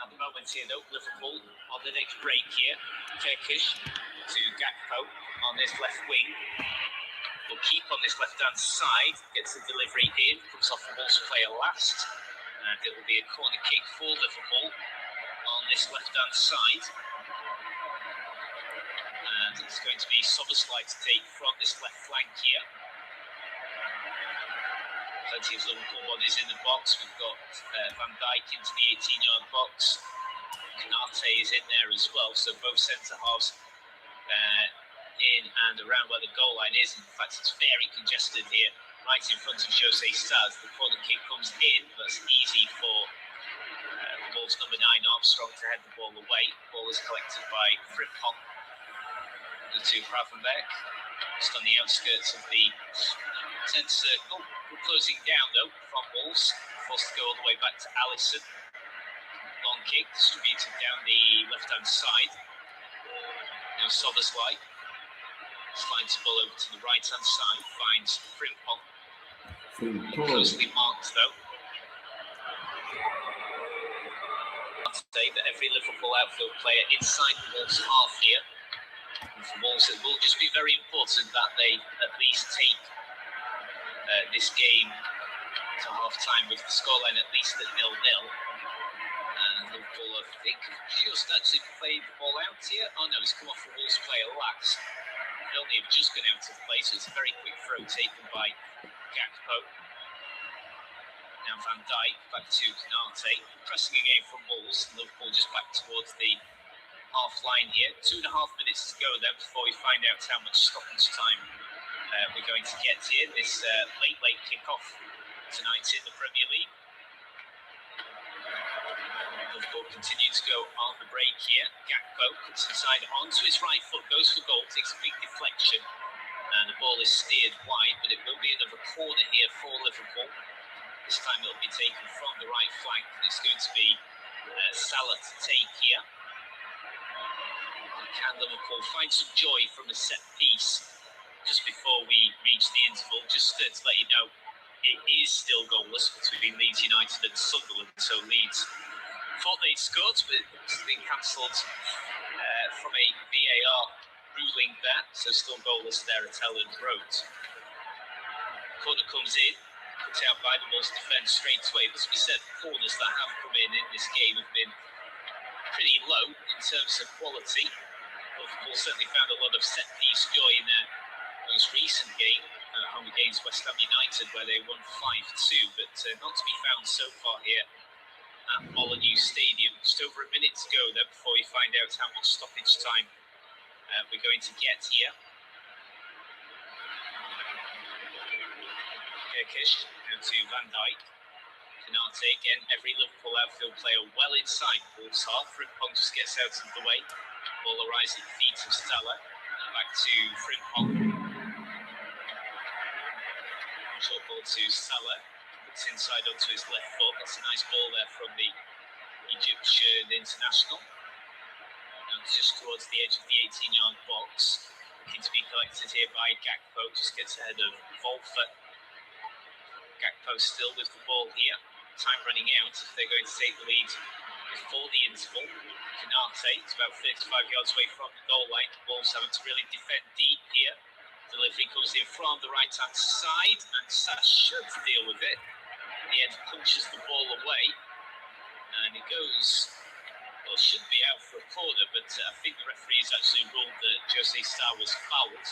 At the moment here though, Liverpool on the next break here. Turkish to Gakpo on this left wing. Will keep on this left-hand side, gets the delivery in, comes off the Wolves player last, and it will be a corner kick for Liverpool on this left-hand side. And and it's going to be Soboslai to take from this left flank here. Plenty of Liverpool bodies in the box. We've got Van Dijk into the 18-yard box. Canate is in there as well, so both centre-halves in and around where the goal line is. In fact, it's very congested here, right in front of Jose Staz. The corner kick comes in, that's easy for Wolves number 9, Armstrong, to head the ball away. Ball is collected by Frimpong to Gravenberg, just on the outskirts of the 10 circle. We're closing down though from Wolves, forced to go all the way back to Alisson. Long kick distributed down the left-hand side. Now Soboslai slides the ball over to the right-hand side, finds Frimpong. Closely marked though. I'd say that every Liverpool outfield player inside the Wolves half here. And for Wolves, it will just be very important that they at least take this game to half-time with the scoreline at least at 0-0. And Liverpool, I think, just actually played the ball out here. Oh no, it's come off a Wolves player last. They only have just gone out of play, so it's a very quick throw taken by Gakpo. Now Van Dijk back to Canate. Pressing again from Wolves. Liverpool just back towards the half line here. 2.5 minutes to go then before we find out how much stoppage time we're going to get here. This late kick-off tonight in the Premier League. Liverpool continue to go on the break here. Gakpo cuts inside onto his right foot, goes for goal, takes a big deflection, and the ball is steered wide, but it will be another corner here for Liverpool. This time it'll be taken from the right flank, and it's going to be Salah to take here. Can Liverpool find some joy from a set piece just before we reach the interval? Just to let you know, it is still goalless between Leeds United and Sunderland, so Leeds thought they'd scored, but it's been cancelled from a VAR ruling there, so still goalless there at Elland Road. Corner comes in, put out by the Wolves defence straight away. It must be said, corners that have come in this game have been pretty low in terms of quality. Liverpool certainly found a lot of set-piece joy in their most recent game at home against West Ham United, where they won 5-2, but not to be found so far here at Molineux Stadium. Just over a minute to go then before we find out how much stoppage time we're going to get here. Kirkish now to Van Dijk. Canate again, every Liverpool outfield player well inside Wolves half. Frimpong just gets out of the way. Ball arrives at the feet of Salah. Back to Frimpong. Short ball to Salah. Puts inside onto his left foot. That's a nice ball there from the Egyptian international. Now just towards the edge of the 18-yard box. Looking to be collected here by Gakpo. Just gets ahead of Wolfer. Gakpo still with the ball here. Time running out if they're going to take the lead before the interval. Canate is about 35 yards away from the goal line. Wolves having to really defend deep here. Delivery comes in from the right-hand side, and Sash should deal with it. In the end, punches the ball away, and it goes, well, should be out for a corner, but I think the referee has actually ruled that Jose Star was fouled,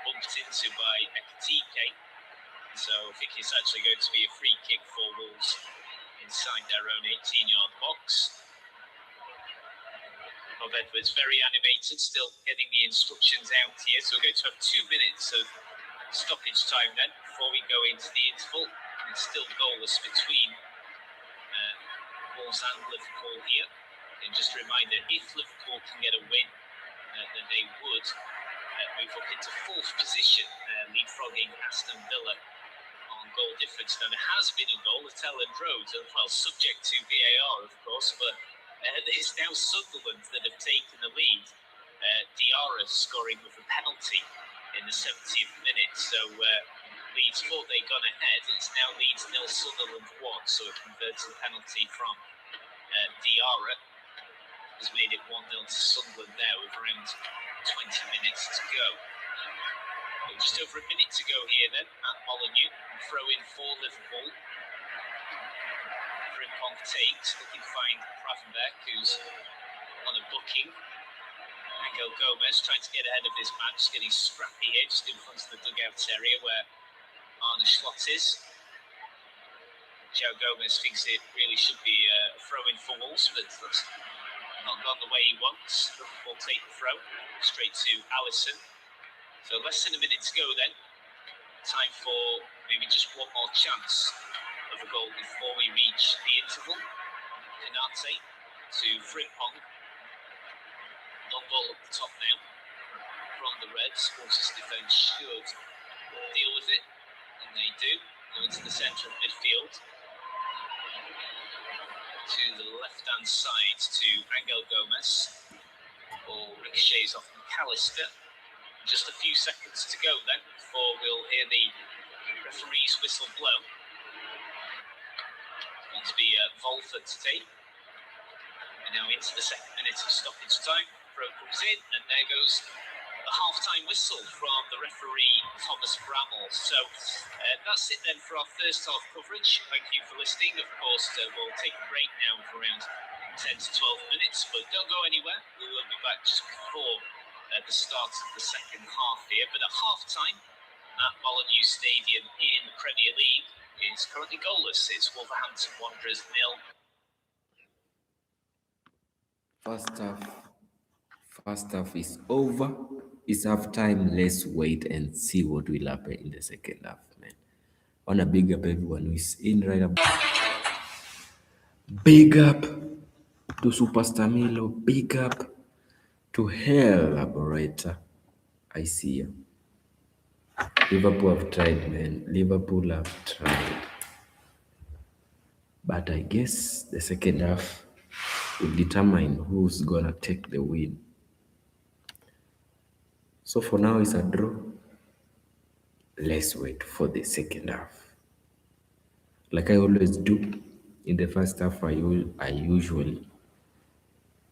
bumped into by Ekatike. So I think it's actually going to be a free kick for Wolves inside their own 18-yard box. Rob Edwards very animated, still getting the instructions out here. So we're going to have 2 minutes of stoppage time then before we go into the interval. It's still goalless between Wolves and Liverpool here. And just a reminder, if Liverpool can get a win, then they would move up into 4th position, leapfrogging Aston Villa on goal difference. Now there has been a goal at Elland Road, well, subject to VAR of course, but it's now Sunderland that have taken the lead. Diarra scoring with a penalty in the 70th minute, so Leeds thought they'd gone ahead. It's now Leeds 0, Sunderland 1, so a converted penalty from Diarra has made it 1-0 to Sunderland there with around 20 minutes to go. Just over a minute to go here then at Molineux. Throw in for Liverpool. Frimpong takes, looking to find Gravenberg, who's on a booking. Angel Gomez trying to get ahead of this man, just getting scrappy here, just in front of the dugout area where Arne Slot is. Joe Gomez thinks it really should be a throw-in for Wolves, but that's not gone the way he wants. Liverpool take the throw straight to Alisson. So less than a minute to go then. Time for maybe just one more chance of a goal before we reach the interval. Kanate to Frimpong. Long ball up the top now from the Reds. Wolves' defence should deal with it, and they do. Go into the centre of midfield. To the left-hand side to Angel Gomez. Ball ricochets off McAllister. Just a few seconds to go then before we'll hear the referee's whistle blow. It's going to be Volford to take. And now into the second minute of stoppage time. Throw comes in, and there goes the half-time whistle from the referee, Thomas Bramall. So that's it then for our first half coverage. Thank you for listening. Of course, we'll take a break now for around 10 to 12 minutes, but don't go anywhere. We will be back just before the start of the second half here. But at half-time at Molineux Stadium in the Premier League, it's currently goalless. It's Wolverhampton Wanderers 0. First half is over. It's half time. Let's wait and see what will happen in the second half, man. I wanna big up everyone who is in right up. Big up to Superstar Milo. Big up to Hell Laborator. I see you. Liverpool have tried, man. Liverpool have tried. But I guess the second half will determine who's gonna take the win. So for now, it's a draw. Let's wait for the second half. Like I always do, in the first half, I usually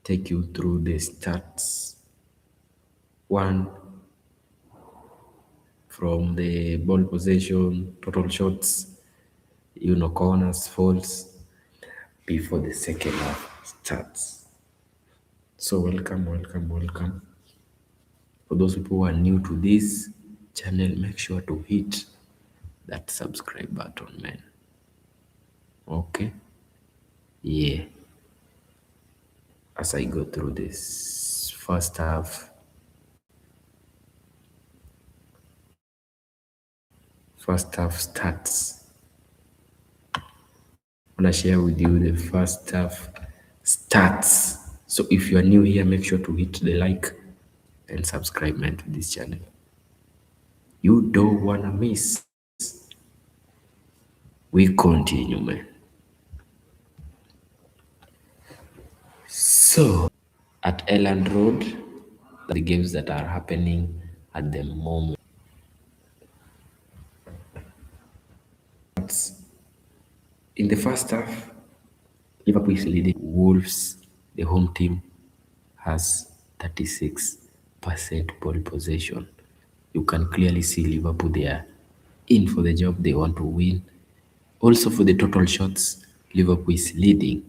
take you through the stats. One, from the ball possession, total shots, corners, faults, before the second half starts. So welcome. For those people who are new to this channel, make sure to hit that subscribe button, man. Okay? Yeah. As I go through this first half stats, I want to share with you the first half stats. So if you are new here, make sure to hit the like and subscribe, man, to this channel. You don't want to miss. We continue, man. So, at Elland Road, the games that are happening at the moment. In the first half, Liverpool is leading. Wolves, the home team, has 36% ball possession. You can clearly see Liverpool, they are in for the job. They want to win. Also for the total shots, Liverpool is leading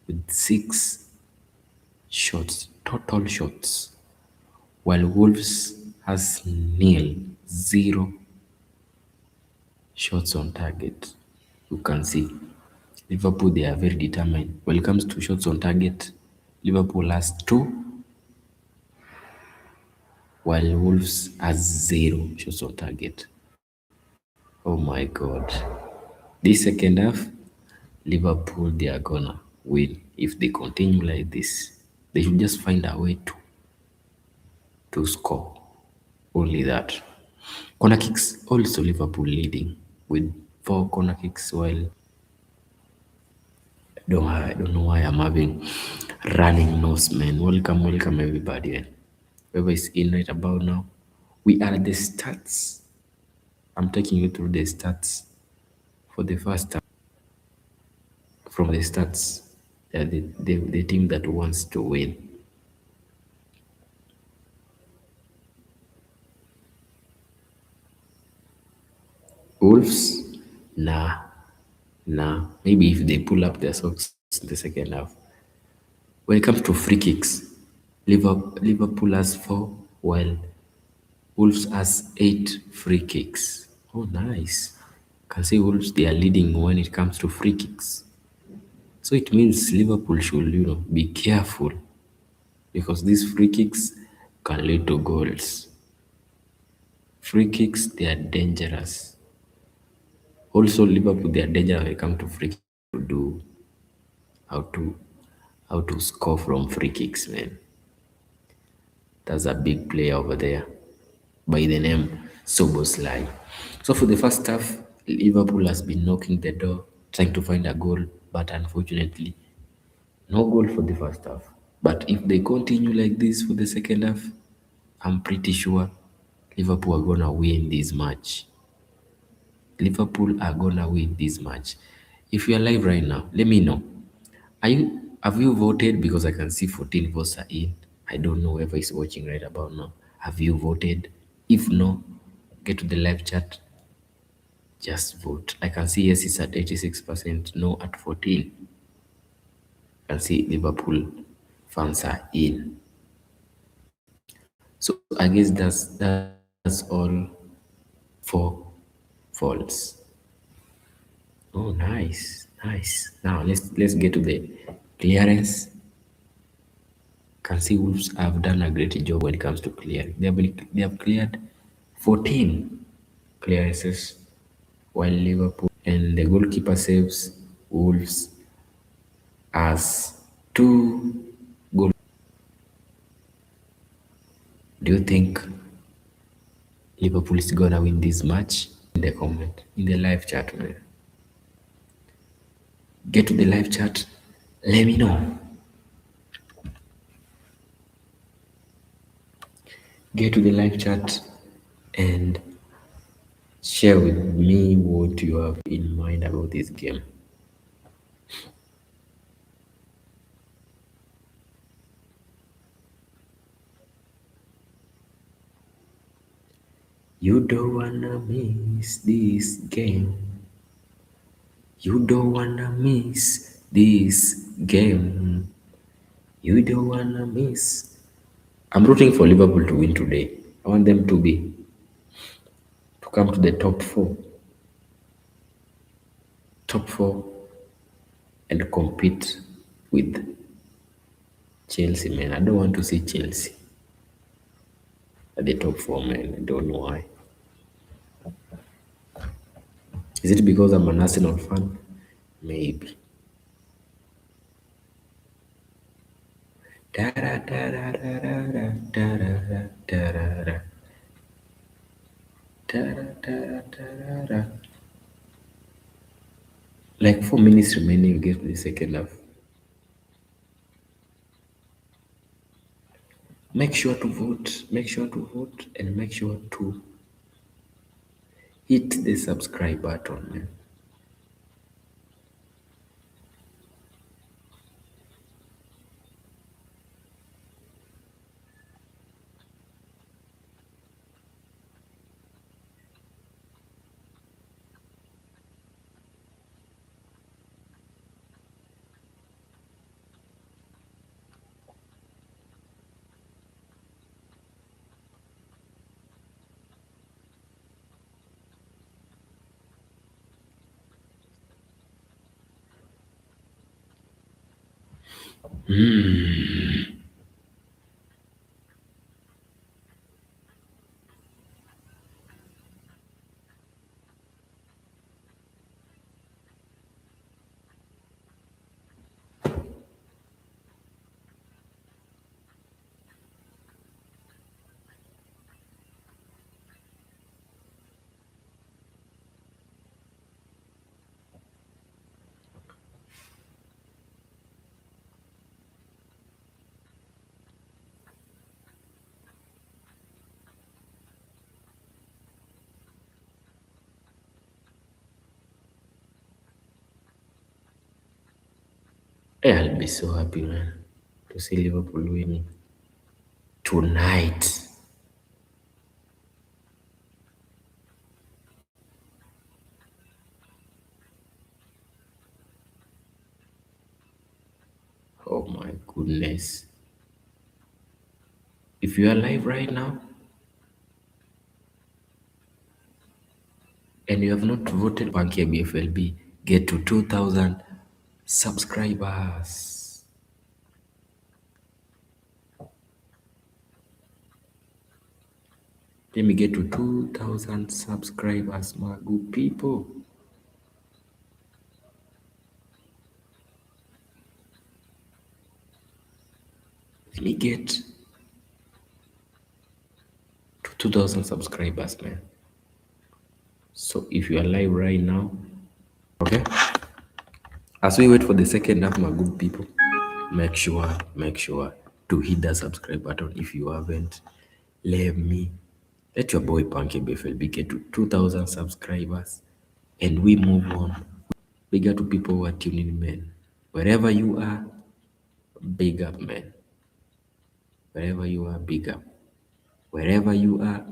with 6 shots, total shots, while Wolves has 0 shots on target. You can see Liverpool, they are very determined. When it comes to shots on target, Liverpool has 2, while Wolves has 0 shots on target. Oh my God. This second half, Liverpool, they are gonna win. If they continue like this, they should just find a way to score. Only that. Corner kicks, also Liverpool leading with 4 corner kicks, while I don't know why I'm having running nose, man. Welcome everybody, man. Whoever is in right about now. We are the stats. I'm taking you through the stats for the first time. From the stats, they are the team that wants to win. Wolves, nah. Maybe if they pull up their socks in the second half. When it comes to free kicks, Liverpool has 4, while Wolves has 8 free kicks. Oh, nice. Can say Wolves they are leading when it comes to free kicks. So it means Liverpool should, be careful because these free kicks can lead to goals. Free kicks they are dangerous. Also, Liverpool they are dangerous when it comes to free kicks to do how to how to score from free kicks, man. That's a big player over there by the name Soboslai. So for the first half, Liverpool has been knocking the door, trying to find a goal, but unfortunately, no goal for the first half. But if they continue like this for the second half, I'm pretty sure Liverpool are gonna win this match. Liverpool are gonna win this match. If you're live right now, let me know. Have you voted? Because I can see 14 votes are in. I don't know whoever is watching right about now. Have you voted? If no, get to the live chat. Just vote. I can see yes is at 86%, no at 14. I can see Liverpool fans are in. So I guess that's all for false. Oh, nice, nice. Now let's get to the clearance. Can see Wolves have done a great job when it comes to clearing. They have cleared 14 clearances, while Liverpool and the goalkeeper saves Wolves as 2 goals. Do you think Liverpool is gonna win this match? In the comment, in the live chat, man. Get to the live chat. Let me know. Get to the live chat and share with me what you have in mind about this game. You don't wanna miss this game. You don't wanna miss this game. You don't wanna miss. I'm rooting for Liverpool to win today. I want them to come to the top four. Top four and compete with Chelsea, man. I don't want to see Chelsea at the top four, man. I don't know why. Is it because I'm an Arsenal fan? Maybe. Like 4 minutes remaining, we get to the second half. Make sure to vote. Make sure to vote and make sure to hit the subscribe button, man. I'll be so happy, man, to see Liverpool winning tonight. Oh my goodness. If you are live right now and you have not voted Bankia BFLB, get to 2,000 subscribers. Let me get to 2,000 subscribers, my good people. Let me get to 2,000 subscribers, man. So if you are live right now, okay, as we wait for the second half, my good people, make sure to hit that subscribe button if you haven't. Let your boy Punky BFLB get to 2,000 subscribers and we move on. Bigger to people who are tuning in, man. Wherever you are, big up, man. Wherever you are, big up. Wherever you are,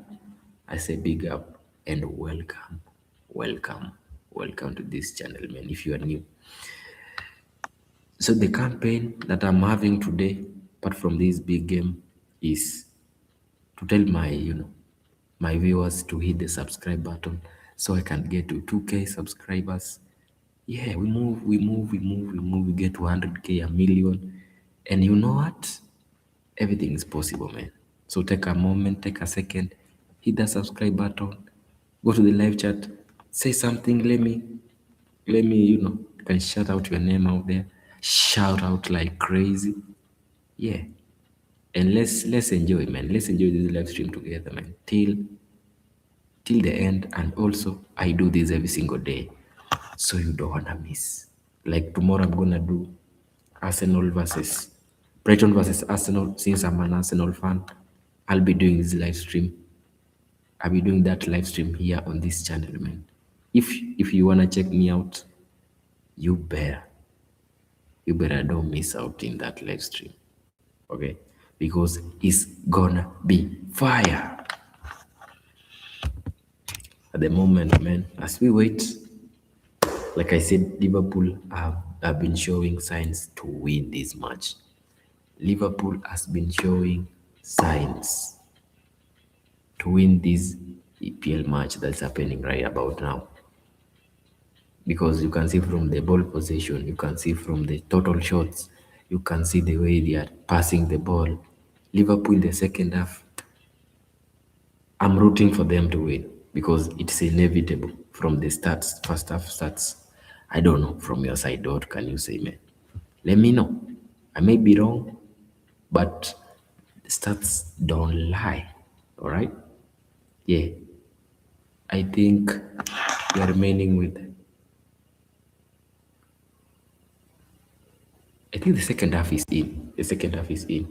I say big up and welcome, welcome, welcome to this channel, man. If you are new, so the campaign that I'm having today, apart from this big game, is to tell my, my viewers to hit the subscribe button so I can get to 2K subscribers. Yeah, we get to 100K, a million. And you know what? Everything is possible, man. So take a moment, take a second, hit the subscribe button, go to the live chat, say something, let me, you can shout out your name out there, shout out like crazy. Yeah. And let's enjoy, man. Let's enjoy this live stream together, man. Till the end. And also I do this every single day. So you don't wanna miss. Like tomorrow I'm gonna do Arsenal versus Brighton versus Arsenal. Since I'm an Arsenal fan, I'll be doing this live stream. I'll be doing that live stream here on this channel, man. If you wanna check me out, you better don't miss out in that live stream. Okay? Because it's gonna be fire. At the moment, man, as we wait, like I said, Liverpool have been showing signs to win this match. Liverpool has been showing signs to win this EPL match that's happening right about now. Because you can see from the ball possession, you can see from the total shots, you can see the way they are passing the ball. Liverpool in the second half, I'm rooting for them to win because it's inevitable from the stats, first half stats. I don't know from your side, what can you say, man? Let me know. I may be wrong, but the stats don't lie. All right? Yeah. I think we are remaining with. I think the second half is in. The second half is in.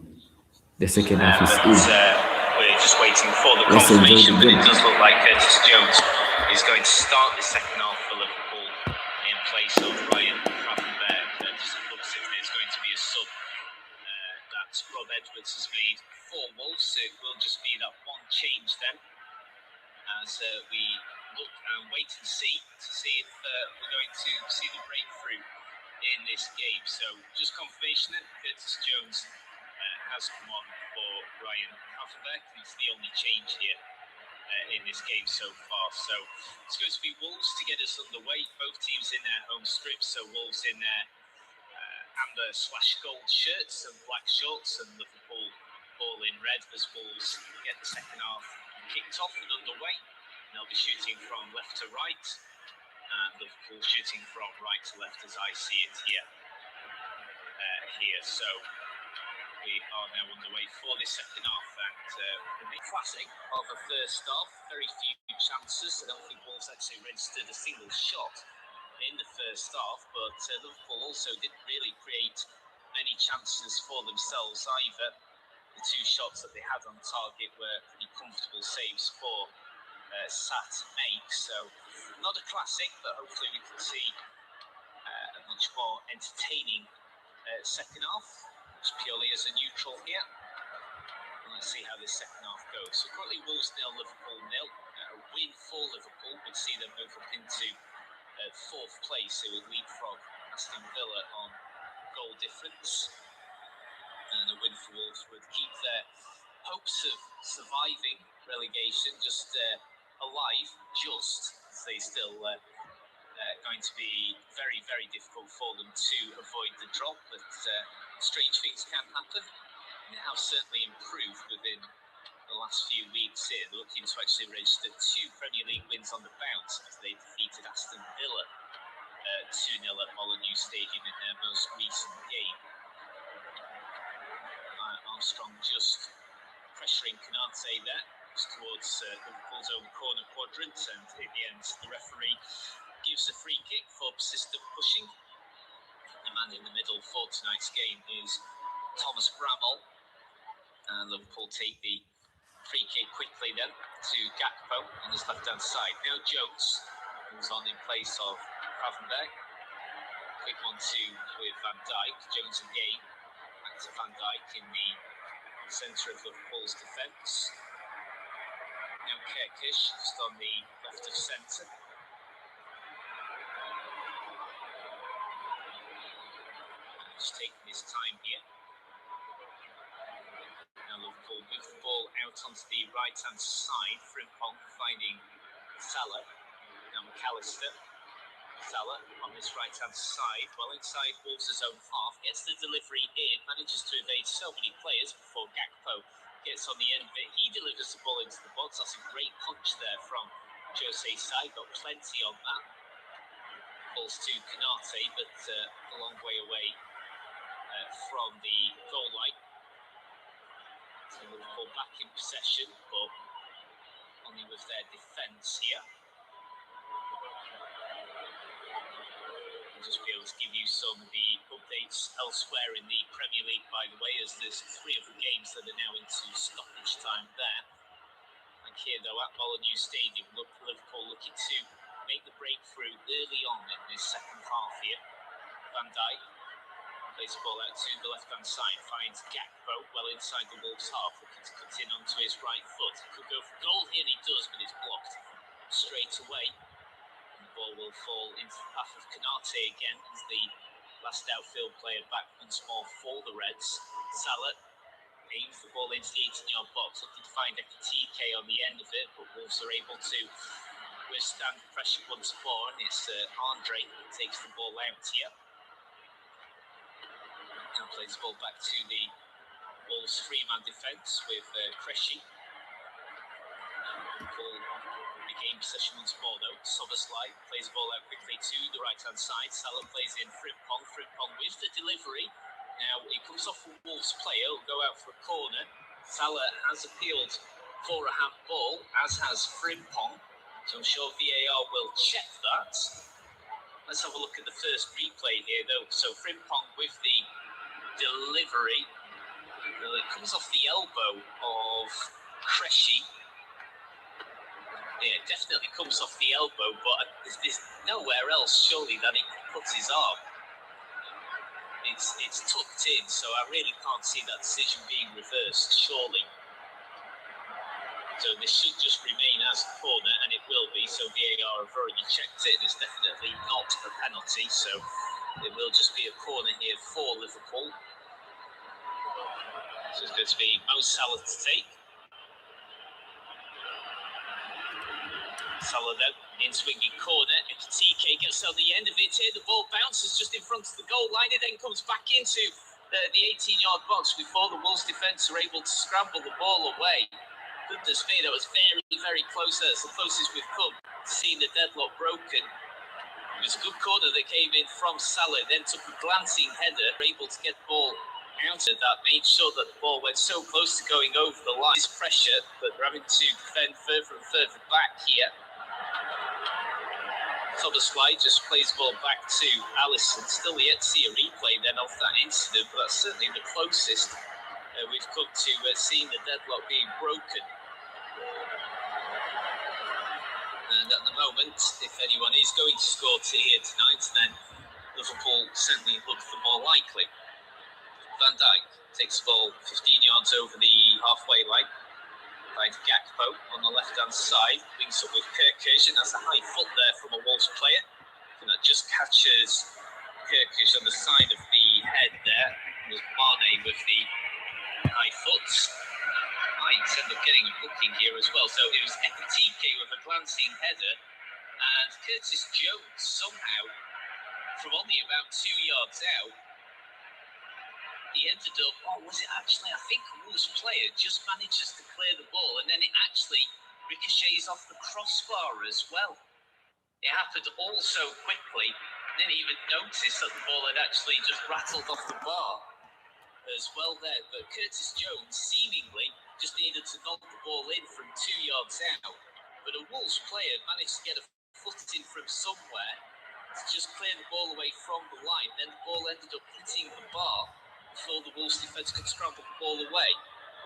The second half is in. We're just waiting for the Let's enjoy confirmation, the but game. it does look like Curtis Jones is going to start the second half for Liverpool in place of Ryan Gravenberch. Just looks as if there's going to be a sub that Rob Edwards has made for Wolves. So it will just be that one change then, as we look and wait and see if we're going to see the breakthrough in this game. So just confirmation that Curtis Jones has come on for Ryan Gravenberch. He's the only change here in this game so far. So it's going to be Wolves to get us underway. Both teams in their home strips. So Wolves in their amber/gold shirts and black shorts, and Liverpool all in red as Wolves get the second half kicked off and underway. And they'll be shooting from left to right, and Liverpool shooting from right to left as I see it here. So we are now underway for the second half, and the classic of the first half. Very few chances. I don't think Wolves actually registered a single shot in the first half, but Liverpool also didn't really create many chances for themselves either. The two shots that they had on target were pretty comfortable saves for Sat to make. So not a classic, but hopefully we can see a much more entertaining second half. Just purely as a neutral here. And let's see how this second half goes. So currently Wolves 0, Liverpool 0. A win for Liverpool would see them move up into fourth place. They would leapfrog Aston Villa on goal difference. And a win for Wolves would keep their hopes of surviving relegation, just alive, just. They still going to be very, very difficult for them to avoid the drop, but strange things can happen. They have certainly improved within the last few weeks here, looking to actually register 2 Premier League wins on the bounce as they defeated Aston Villa 2-0 at Molineux Stadium in their most recent game. Armstrong just pressuring Canate there, just towards Liverpool's own corner quadrant, and in the end the referee gives a free kick for persistent pushing. The man in the middle for tonight's game is Thomas Bramall, and Liverpool take the free kick quickly then to Gakpo on his left-hand side. Now Jones moves on in place of Gravenberch. Quick 1-2 with Van Dijk. Jones again, back to Van Dijk in the centre of Liverpool's defence. Now Kerkish just on the left of centre. Just taking his time here. Now Liverpool move the ball out onto the right-hand side. Frimpong finding Salah. Now McAllister. Salah on this right-hand side, well inside Wolves' own half, gets the delivery in, manages to evade so many players before Gakpo gets on the end of it. He delivers the ball into the box. That's a great punch there from Jose Sai. Got plenty on that. Balls to Canate, but a long way away from the goal line. So Liverpool back in possession, but only with their defence here. I'll just be able to give you some of the updates elsewhere in the Premier League, by the way, as there's 3 other games that are now into stoppage time there. And here, though, at Molineux Stadium, Liverpool looking to make the breakthrough early on in this second half here. Van Dijk plays the ball out to the left-hand side, finds Gakpo well inside the Wolves' half, looking to cut in onto his right foot. He could go for goal here, and he does, but it's blocked straight away. The ball will fall into the path of Canate again as the last outfield player back once more for the Reds. Salah aims the ball into the 18-yard box, looking to find Ekitike on the end of it, but Wolves are able to withstand pressure once more, and it's Andre who takes the ball out here. Now plays the ball back to the Wolves' 3-man defence with Krejci. Ball regain possession once more though. Soboslai plays the ball out quickly to the right-hand side. Salah plays in Frimpong. Frimpong with the delivery. Now it comes off a Wolves player. Will go out for a corner. Salah has appealed for a handball, as has Frimpong. So I'm sure VAR will check that. Let's have a look at the first replay here though. So Frimpong with the delivery. Well, it comes off the elbow of Krejci. Yeah, it definitely comes off the elbow, but there's nowhere else surely that it puts his arm. It's tucked in, so I really can't see that decision being reversed, surely. So this should just remain as a corner, and it will be, so VAR have already checked it, and it's definitely not a penalty, so it will just be a corner here for Liverpool. So it's going to be Mo Salah to take. Salah then, in swinging corner, Ekitike gets on the end of it here, the ball bounces just in front of the goal line, it then comes back into the 18-yard box before the Wolves defence are able to scramble the ball away. Goodness me, that was very, very close. That's the closest we've come to seeing the deadlock broken. It was a good corner that came in from Salah, then took a glancing header, able to get the ball out of that, made sure that the ball went so close to going over the line. This pressure, but we're having to defend further and further back here. Soboslai just plays the ball back to Alisson. Still yet to see a replay then of that incident, but that's certainly the closest we've come to seeing the deadlock being broken. And at the moment, if anyone is going to score here tonight, then Liverpool certainly look the more likely. Van Dijk takes the ball 15 yards over the halfway line. Finds Gakpo on the left-hand side, links up with Kerkish, and that's a high foot there from a Wolves player. And that just catches Kerkish on the side of the head there. There's Mane with the high foot. might end up getting a booking here as well. So it was Ekitike with a glancing header, and Curtis Jones somehow, from only about 2 yards out, he ended up, was it actually, I think Wolves player just manages to clear the ball, and then it actually ricochets off the crossbar as well. It happened all so quickly, didn't even notice that the ball had actually just rattled off the bar as well there. But Curtis Jones seemingly just needed to knock the ball in from 2 yards out. But a Wolves player managed to get a foot in from somewhere to just clear the ball away from the line. Then the ball ended up hitting the bar before the Wolves defence could scramble the ball away.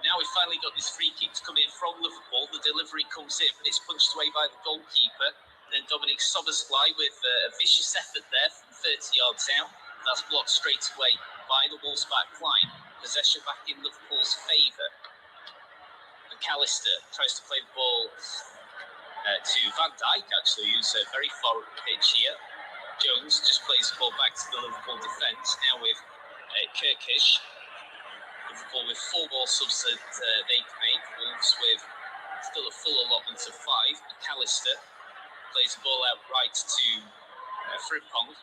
Now we've finally got this free kick to come in from Liverpool. The delivery comes in, but it's punched away by the goalkeeper. Then Dominic Sobersley with a vicious effort there from 30 yards out. That's blocked straight away by the Wolves back line. Possession back in Liverpool's favour. McAllister tries to play the ball to Van Dijk, actually, who's very far up the pitch here. Jones just plays the ball back to the Liverpool defence. Now with Kirkish. Liverpool with 4 more subs that they can make. Wolves with still a full allotment of 5. McAllister plays the ball out right to Frimpong.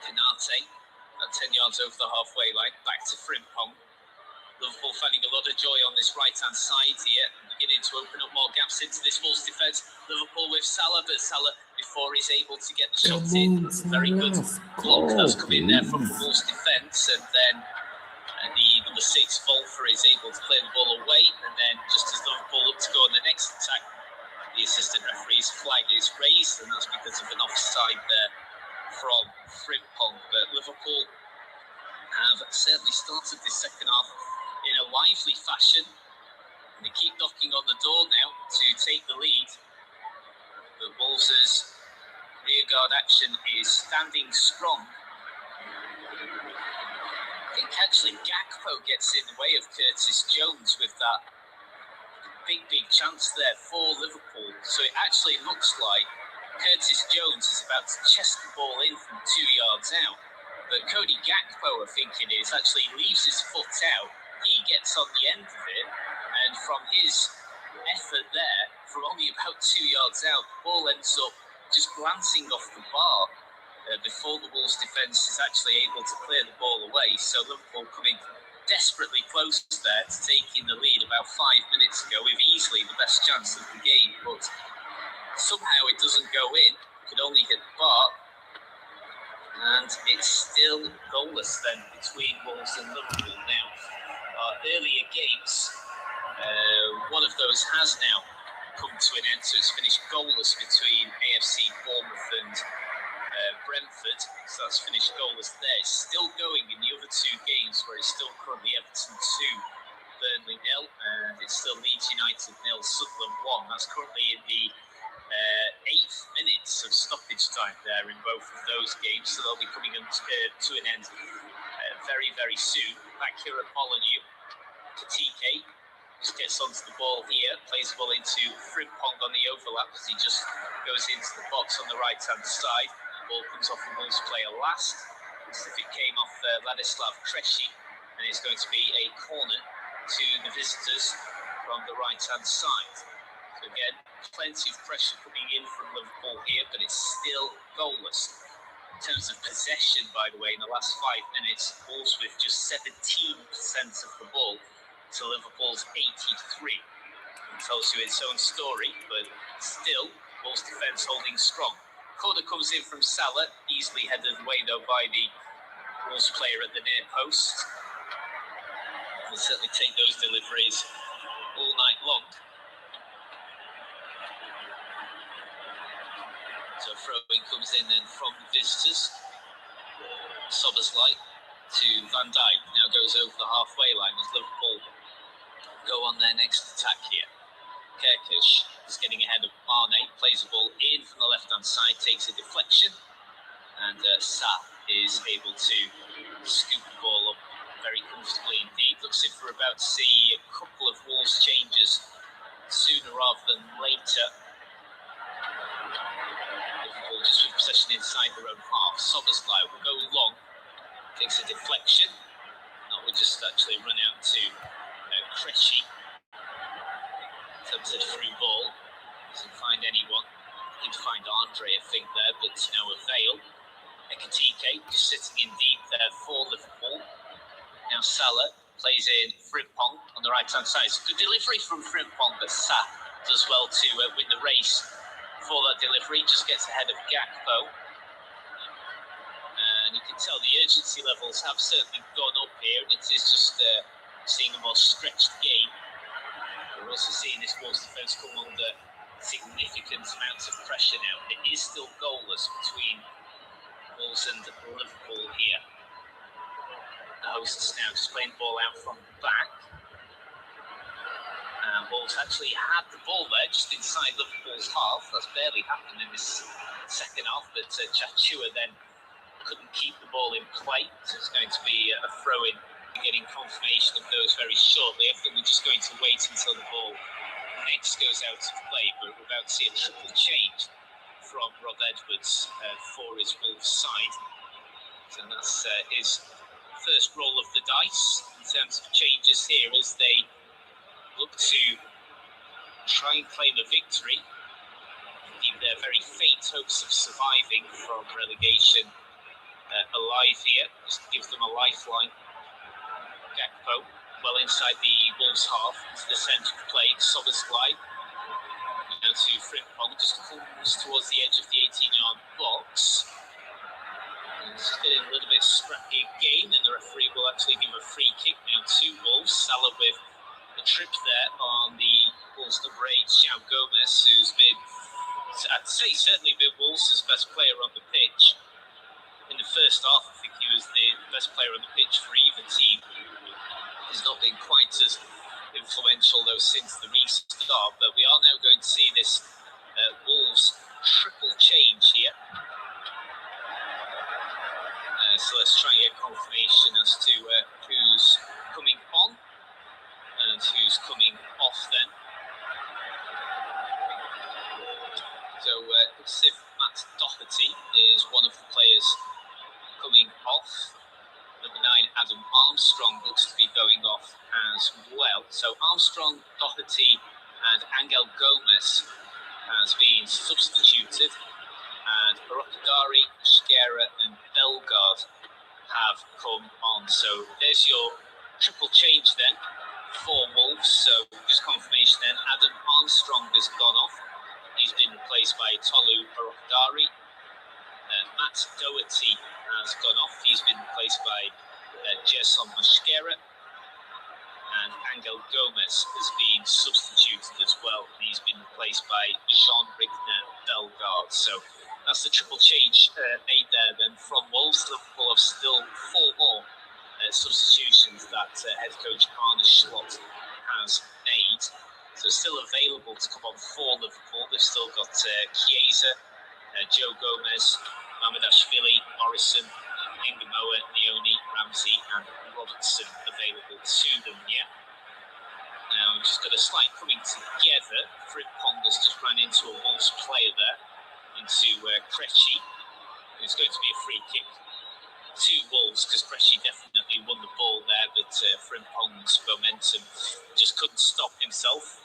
Canate at 10 yards over the halfway line. Back to Frimpong. Liverpool finding a lot of joy on this right-hand side here, beginning to open up more gaps into this Wolves defence. Liverpool with Salah, but Salah, before he's able to get the shot in, very good block that's come in there from the Wolves defence, and then the number 6 Volfer is able to play the ball away, and then just as Liverpool look to go on the next attack, the assistant referee's flag is raised, and that's because of an offside there from Frimpong. But Liverpool have certainly started this second half in a lively fashion, and they keep knocking on the door now to take the lead. But Wolves' rearguard action is standing strong. I think actually Gakpo gets in the way of Curtis Jones with that big chance there for Liverpool. So it actually looks like Curtis Jones is about to chest the ball in from 2 yards out. But Cody Gakpo, I think it is, actually leaves his foot out. He gets on the end of it, and from his effort there, from only about 2 yards out, the ball ends up just glancing off the bar before the Wolves defence is actually able to clear the ball away. So Liverpool coming desperately close there to taking the lead about 5 minutes ago with easily the best chance of the game, but somehow it doesn't go in. Could only hit the bar, and it's still goalless then between Wolves and Liverpool. Now, earlier games, one of those has now come to an end, so it's finished goalless between AFC Bournemouth and Brentford, so that's finished goalless there. It's still going in the other 2 games, where it's still currently Everton 2, Burnley 0, and it's still Leeds United 0, Sunderland 1. That's currently in the 8th minutes of stoppage time there in both of those games, so they'll be coming to an end very soon. Back here at Molineux, TK just gets onto the ball here, plays the ball into Frimpong on the overlap as he just goes into the box on the right-hand side. The ball comes off the Wolves player last, as if it came off Ladislav Krejci, and it's going to be a corner to the visitors from the right-hand side. So again, plenty of pressure coming in from Liverpool here, but it's still goalless. In terms of possession, by the way, in the last 5 minutes, Wolves with just 17% of the ball to Liverpool's 83. It tells you its own story, but still, Wolves defence holding strong. Corner comes in from Salah, easily headed away though by the Wolves player at the near post. We'll certainly take those deliveries all night long. So throw-in comes in then from the visitors. Sobersley to Van Dijk, now goes over the halfway line as Liverpool go on their next attack here. Kirkish is getting ahead of Mane, plays the ball in from the left-hand side, takes a deflection, and Salah is able to scoop the ball up very comfortably indeed. Looks as if we're about to see a couple of Wolves changes sooner rather than later. Liverpool just with possession inside their own half. Sobersley will go long, takes a deflection. That will just actually run out to Krejci attempted through ball, doesn't find anyone. He'd find Andre, I think, there, but to no avail. Ekitike just sitting in deep there for Liverpool. Now Salah plays in Frimpong on the right-hand side. It's a good delivery from Frimpong, but Sa does well to win the race for that delivery. Just gets ahead of Gakpo. And you can tell the urgency levels have certainly gone up here, and it is just seeing a more stretched game. We're also seeing this Wolves defence come under significant amounts of pressure now. It is still goalless between Wolves and Liverpool here. The hosts now just playing the ball out from the back. Wolves actually had the ball there just inside Liverpool's half. That's barely happened in this second half, but Chachua then couldn't keep the ball in play. So it's going to be a throw-in. Getting confirmation of those very shortly. I think we're just going to wait until the ball next goes out of play, but we're about to see a triple change from Rob Edwards for his Wolves side. So that's his first roll of the dice in terms of changes here as they look to try and claim a victory. Keep their very faint hopes of surviving from relegation alive here. Just gives them a lifeline. Gakpo, well inside the Wolves half, into the centre of play, Soboslai, to Frimpong, just comes towards the edge of the 18-yard box. It's getting a little bit scrappy again, and the referee will actually give a free kick now to Wolves. Salah with a trip there on the Wolves number 8, João Gomez, who's been, I'd say, certainly been Wolves' best player on the pitch. In the first half, I think he was the best player on the pitch for either team. He's not been quite as influential, though, since the restart, but we are now going to see this Wolves triple change here. So let's try and get confirmation as to who's coming on and who's coming off then. So looks as if Matt Doherty is one of the players coming off. Number 9, Adam Armstrong, looks to be going off as well. So Armstrong, Doherty and Angel Gomez has been substituted, and Barakadari, Shkera and Bellegarde have come on. So there's your triple change then for Wolves. So just confirmation then, Adam Armstrong has gone off. He's been replaced by Tolu Barakadari. Matt Doherty has gone off. He's been replaced by Gerson Mosquera, and Angel Gomez has been substituted as well. He's been replaced by Jean-Rigner Bellegarde. So that's the triple change made there then from Wolves. Liverpool have still 4 more substitutions that head coach Arne Slot has made. So still available to come on for Liverpool. They've still got Chiesa, Joe Gomez, Mamadashvili, Morrison, Ingamoa, Leone, Ramsey and Robertson available to them, yeah. Now, just got a slight coming together. Frimpong has just ran into a Wolves player there, into Krejci. It's going to be a free kick to Wolves because Krejci definitely won the ball there, but Frimpong's momentum just couldn't stop himself.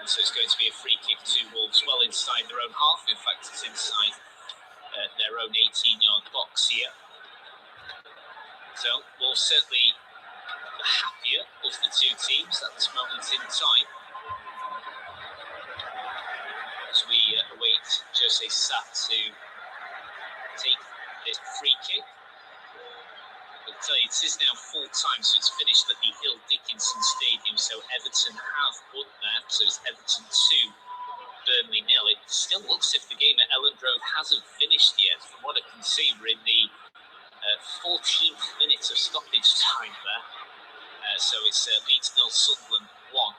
So it's going to be a free kick to Wolves well inside their own half. In fact, it's inside their own 18-yard box here. So Wolves certainly the happier of the two teams at this moment in time. As we await Jose Sa to take this free kick. I'll tell you, it is now full time, so it's finished at the Hill Dickinson Stadium. So Everton have won there. So it's Everton 2, Burnley 0. It still looks as if the game at Elland Road hasn't finished yet. From what I can see, we're in the 14th minute of stoppage time there. So it's Leeds 0, Sunderland 1.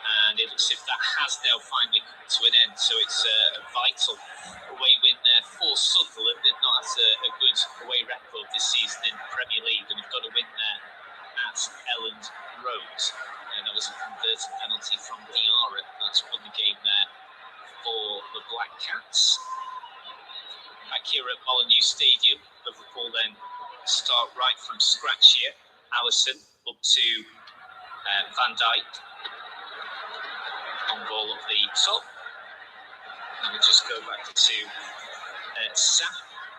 And it looks as if that has now finally come to an end. So it's a vital away win there for Sunderland. They've not had a good away record this season in the Premier League, and they've got a win there at Elland Road. And that was a converted penalty from Diarra. That's won the game there for the Black Cats. Back here at Molineux Stadium, Liverpool then start right from scratch here Allison up to Van Dijk. On ball up the top. And we'll just go back to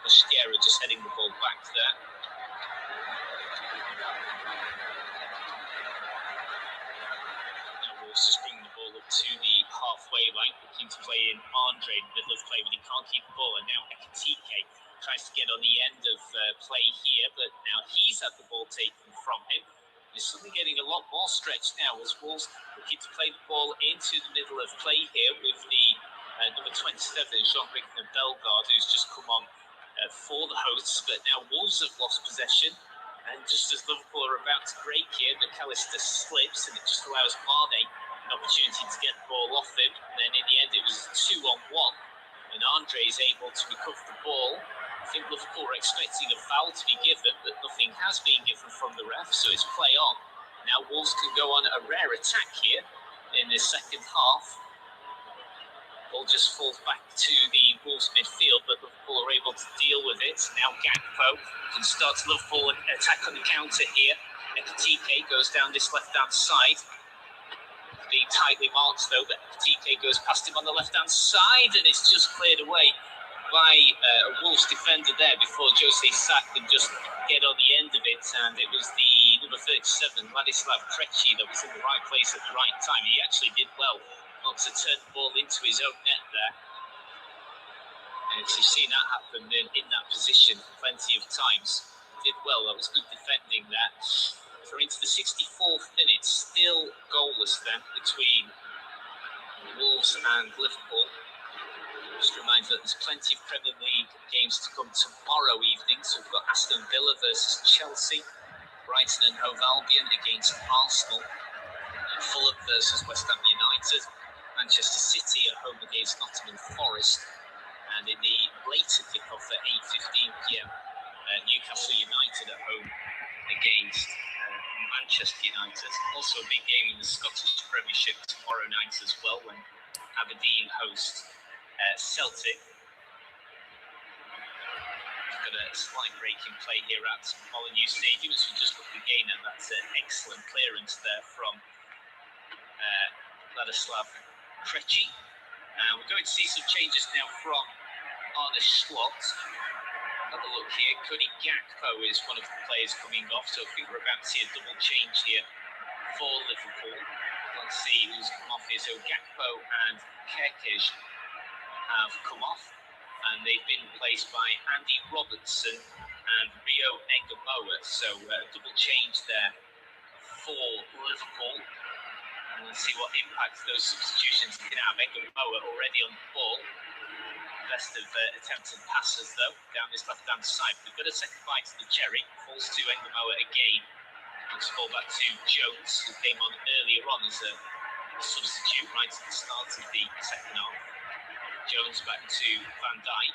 Mascara just heading the ball back there. Now Wolves just bringing the ball up to the halfway line, looking to play in Andre in the middle of play, but he can't keep the ball. And now Ekitike tries to get on the end of play here, but now he's had the ball taken from him. He's suddenly getting a lot more stretched now as Wolves looking to play the ball into the middle of play here with the number 27, Jean-Brick Bellegarde, who's just come on for the hosts. But now Wolves have lost possession, and just as Liverpool are about to break here, McAllister slips, and it just allows Mane an opportunity to get the ball off him. And then in the end, it was 2-on-1, and Andre is able to recover the ball. I think Liverpool were expecting a foul to be given, but nothing has been given from the ref, so it's play on. Now Wolves can go on a rare attack here in the second half. Ball just falls back to the Wolves midfield, but Liverpool are able to deal with it. Now Gakpo can start Liverpool attack on the counter here. Ekitike goes down this left-hand side. Being tightly marked though, but Ekitike goes past him on the left-hand side, and it's just cleared away by a Wolves defender there before Jose Sa could just get on the end of it, and it was the number 37, Ladislav Krejci, that was in the right place at the right time. He actually did well not to turn the ball into his own net there. And you've seen that happen in that position plenty of times. Did well, that was good defending there. So into the 64th minute, still goalless then between Wolves and Liverpool. Just a reminder that there's plenty of Premier League games to come tomorrow evening. So we've got Aston Villa versus Chelsea, Brighton and Hove Albion against Arsenal, Fulham versus West Ham United, Manchester City at home against Nottingham Forest, and in the later kickoff at 8:15 p.m, Newcastle United at home against Manchester United. Also a big game in the Scottish Premiership tomorrow night as well, when Aberdeen host Celtic. We've got a slight break in play here at Molineux Stadium as we just look again, and that's an excellent clearance there from Ladislav Krejci. We're going to see some changes now from Arne Slot. Have a look here. Cody Gakpo is one of the players coming off, so I think we're about to see a double change here for Liverpool. Let's see who's come off here. So Gakpo and Kerkez have come off, and they've been replaced by Andy Robertson and Rio Engamoa. So double change there for Liverpool. And let's see what impact those substitutions can have. Engamoa already on the ball. Best of attempted passes though down this left-hand side. We've got a second bite to the cherry. Falls to Engamoa again. Looks ball back to Jones, who came on earlier on as a substitute right at the start of the second half. Jones back to Van Dijk.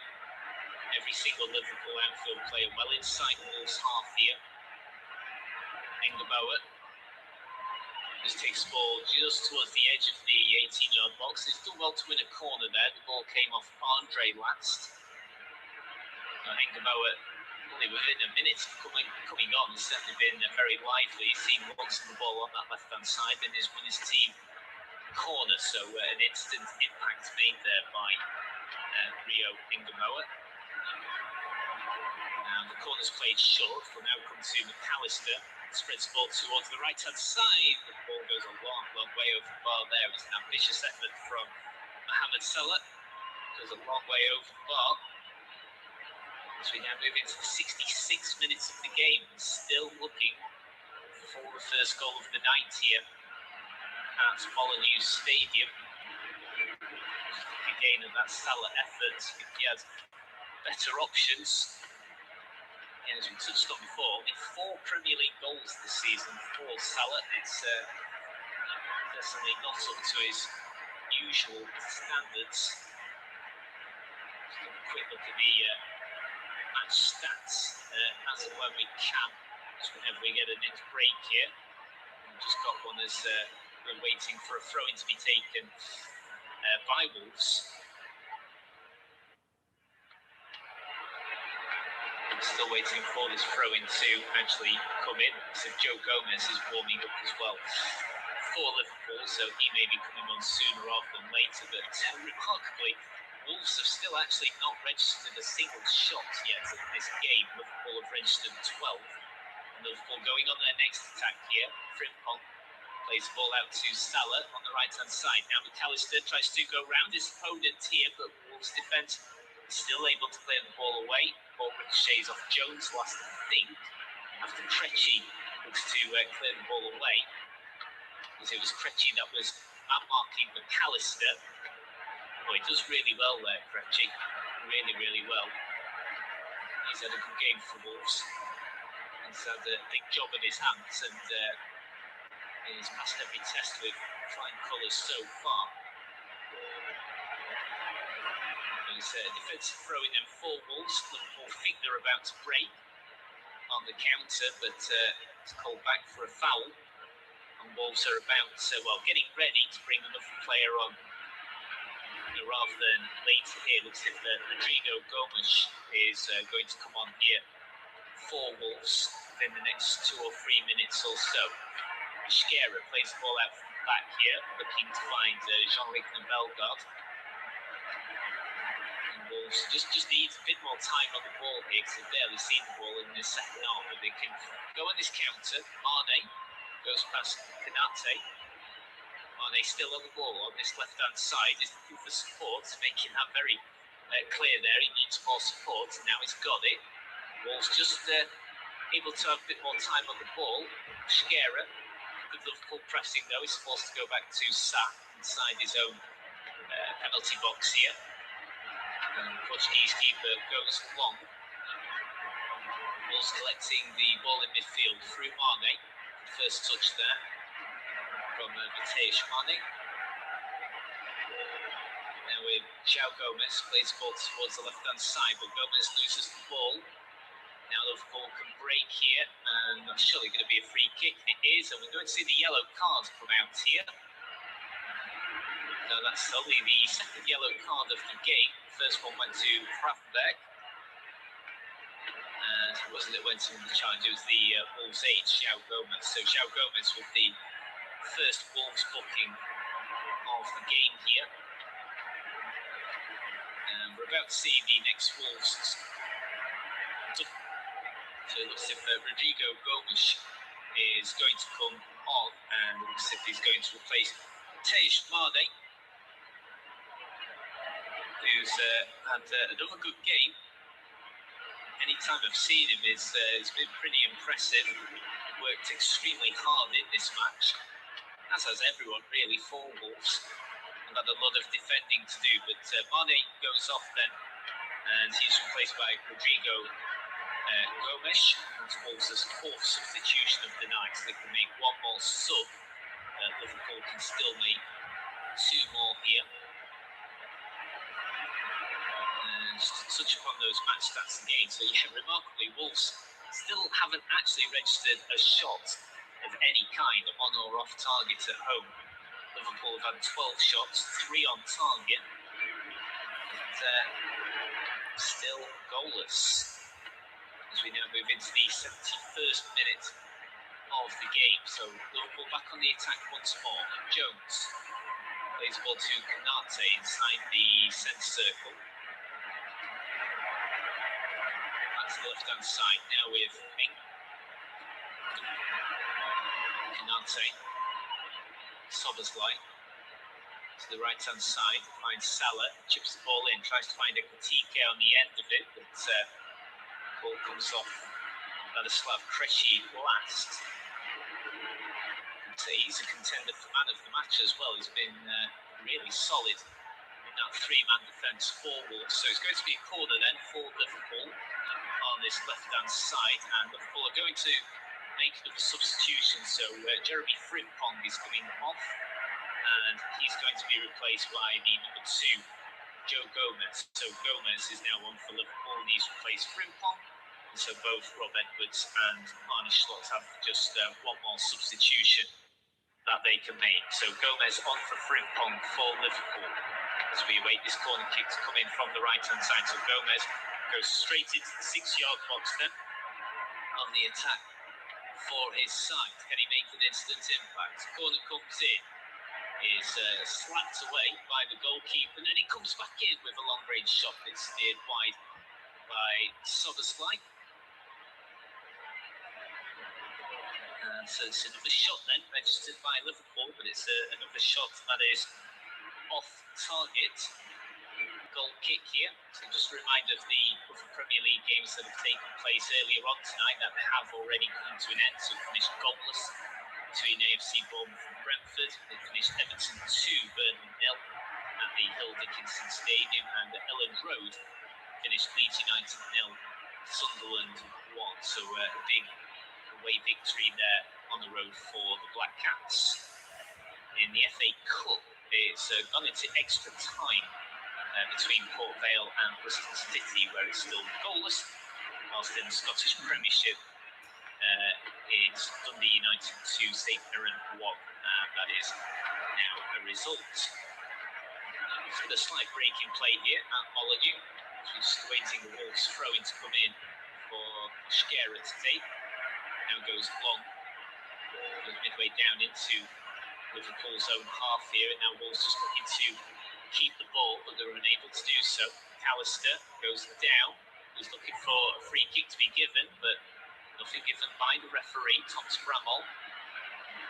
Every single Liverpool outfield player well inside Wolves half here. Engamoa just takes the ball just towards the edge of the 18-yard box. He's done well to win a corner there. The ball came off Andre last. Engamoa, only within a minute of coming on, has certainly been very lively. He's seen lots of the ball on that left-hand side and has won his team corner. So an instant impact made there by Rio Engamoa. And the corner's played short. Will now come to McAllister. Spreads the ball towards the right-hand side. The ball goes a long, long way over the bar there. It's an ambitious effort from Mohamed Salah. Goes a long way over the bar. As we now move into the 66 minutes of the game, still looking for the first goal of the night here at Molineux Stadium. Again, of that Salah effort, if he had better options. And as we touched on before, with 4 Premier League goals this season for Salah, it's certainly not up to his usual standards. Just have a quick look at the match stats as and when we can, just whenever we get a next break here. We've just got one as we're waiting for a throw-in to be taken by Wolves. Still waiting for this throw-in to actually come in. So Joe Gomez is warming up as well for Liverpool, so he may be coming on sooner rather than later. But remarkably, Wolves have still actually not registered a single shot yet in this game. Liverpool have registered 12. And Liverpool going on their next attack here. Frimpong plays the ball out to Salah on the right-hand side. Now McAllister tries to go round his opponent here, but Wolves defence is still able to clear the ball away. Ball ricochets off Jones last, I think, after Krejci looks to clear the ball away. Because it was Krejci that was marking McAllister. Oh, he does really well there, Krejci. Really, really well. He's had a good game for Wolves. He's had a big job in his hands, and he's passed every test with flying colours so far. It's a defensive throw-in and for Wolves. Liverpool think they're about to break on the counter, but it's called back for a foul. And Wolves are about, getting ready to bring another player on. Rather than later here, looks like Rodrigo Gomes is going to come on here for Wolves within the next 2 or 3 minutes or so. Schera plays the ball out from the back here, looking to find Jean-Luc Bellegarde. Wolves just needs a bit more time on the ball here because they've barely seen the ball in the second half, but they can go on this counter. Mane goes past Canate. Mane still on the ball on this left-hand side, is looking for support, making that very clear there. He needs more support. Now he's got it. Wolves just able to have a bit more time on the ball. Schera, good Liverpool pressing though. He's supposed to go back to Salah inside his own penalty box here. And the Portuguese keeper goes long. Wolves collecting the ball in midfield through Mane. First touch there from Mateusz Mane. Now with João Gomez, plays the ball towards the left-hand side, but Gomez loses the ball. Now Liverpool can break here, and that's surely going to be a free kick. It is, and we're going to see the yellow card come out here. No, that's only the second yellow card of the game. The first one went to Gravenberg. And it wasn't it went to the challenge, it was the Wolves' age, João Gomez. So João Gomez with the first Wolves booking of the game here. And we're about to see the next Wolves. So it looks as if Rodrigo Gomes is going to come on, and it looks as if he's going to replace Mateusz Mane, who's had another good game. Anytime I've seen him, it's been pretty impressive. Worked extremely hard in this match, as has everyone really for Wolves. They've had a lot of defending to do, but Mane goes off then, and he's replaced by Rodrigo Gomes. And Wolves' fourth substitution of the night. So they can make one more sub. Liverpool can still make 2 more here. Just to touch upon those match stats again. So yeah, remarkably, Wolves still haven't actually registered a shot of any kind on or off target at home. Liverpool have had 12 shots, 3 on target, and still goalless. As we now move into the 71st minute of the game. So Liverpool back on the attack once more. Jones plays the ball to Canate inside the centre circle. To the left-hand side now with Ming. Canate. Sobersley to the right-hand side, finds Salah, chips the ball in, tries to find a critique on the end of it, but ball comes off Ladislav Krejci last. So he's a contender for man of the match as well. He's been really solid in that 3-man defence for Wolves. So it's going to be a corner then for Liverpool on this left-hand side, and Liverpool are going to make another substitution. So Jeremy Frimpong is coming off, and he's going to be replaced by the number 2, Joe Gomez. So Gomez is now on for Liverpool, and he's replaced Frimpong. And so both Rob Edwards and Arne Slot have just one more substitution that they can make. So Gomez on for Frimpong for Liverpool as we await this corner kick to come in from the right-hand side. So Gomez Goes straight into the 6-yard box then on the attack for his side. Can he make an instant impact? Corner comes in, is slapped away by the goalkeeper, and then he comes back in with a long-range shot that's steered wide by Soberslide. So it's another shot then registered by Liverpool, but it's another shot that is off target. Goal kick here. So just a reminder of the other Premier League games that have taken place earlier on tonight that have already come to an end. So finished goalless between AFC Bournemouth and Brentford. They finished Everton 2, Burnley 0 at the Hill Dickinson Stadium, and at Ellen Road finished Leeds United 0, Sunderland 1. So a big away victory there on the road for the Black Cats. In the FA Cup, it's gone into extra time between Port Vale and Bristol City, where it's still goalless, whilst in the Scottish Premiership it's Dundee United 2, St Mirren 1. That is now a result. With a slight break in play here at Molineux, just waiting the Wolves throw-in to come in for Schera to take. Now goes long, goes midway down into Liverpool's own half here, and now Wolves just looking to keep the ball, but they're unable to do so. Callister goes down, he's looking for a free kick to be given, but nothing given by the referee, Thomas Bramall.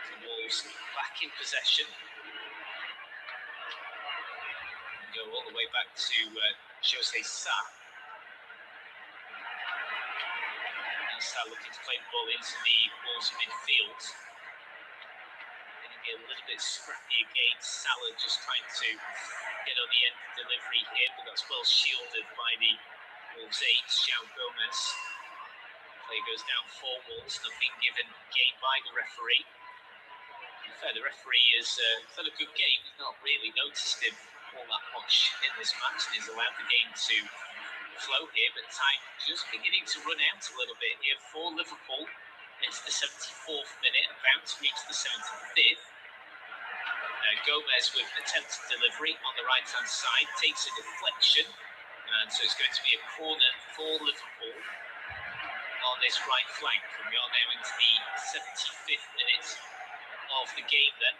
The Wolves back in possession. Go all the way back to Jose Sa. And Sa looking to play the ball into the Wolves midfield. A little bit scrappy again. Salah just trying to get on the end of delivery here, but that's well shielded by the Wolves' 8, João Gomez. Play goes down for Wolves, nothing given game by the referee. In fact, the referee has had a good game. He's not really noticed him all that much in this match, and he's allowed the game to flow here, but time just beginning to run out a little bit here for Liverpool. Into the 74th minute, about to reach the 75th. Gomez with an attempted delivery on the right-hand side, takes a deflection, and so it's going to be a corner for Liverpool on this right flank. And we are now into the 75th minute of the game then.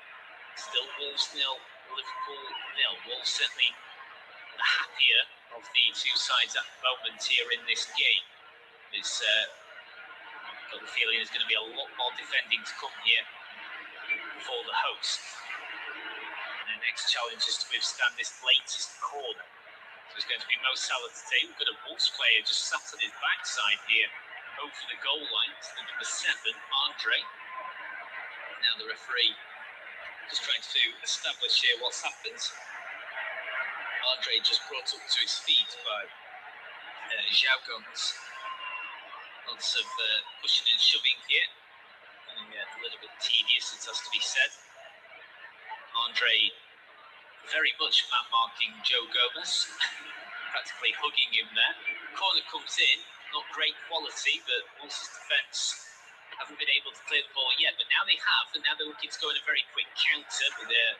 Still Wolves 0, Liverpool 0. Wolves certainly the happier of the two sides at the moment here in this game. It's got the feeling there's going to be a lot more defending to come here for the host. And the next challenge is to withstand this latest corner. So it's going to be Mo Salah to take. We've got a Wolves player just sat on his backside here over the goal line. It's the number 7, Andre. Now the referee just trying to establish here what's happened. Andre just brought up to his feet by João Gomez. Lots of pushing and shoving here. And a little bit tedious, it has to be said. Andre very much man-marking Joe Gomez. Practically hugging him there. Corner comes in, not great quality, but Wolves' defence haven't been able to clear the ball yet. But now they have, and now they're looking to go in a very quick counter, but they're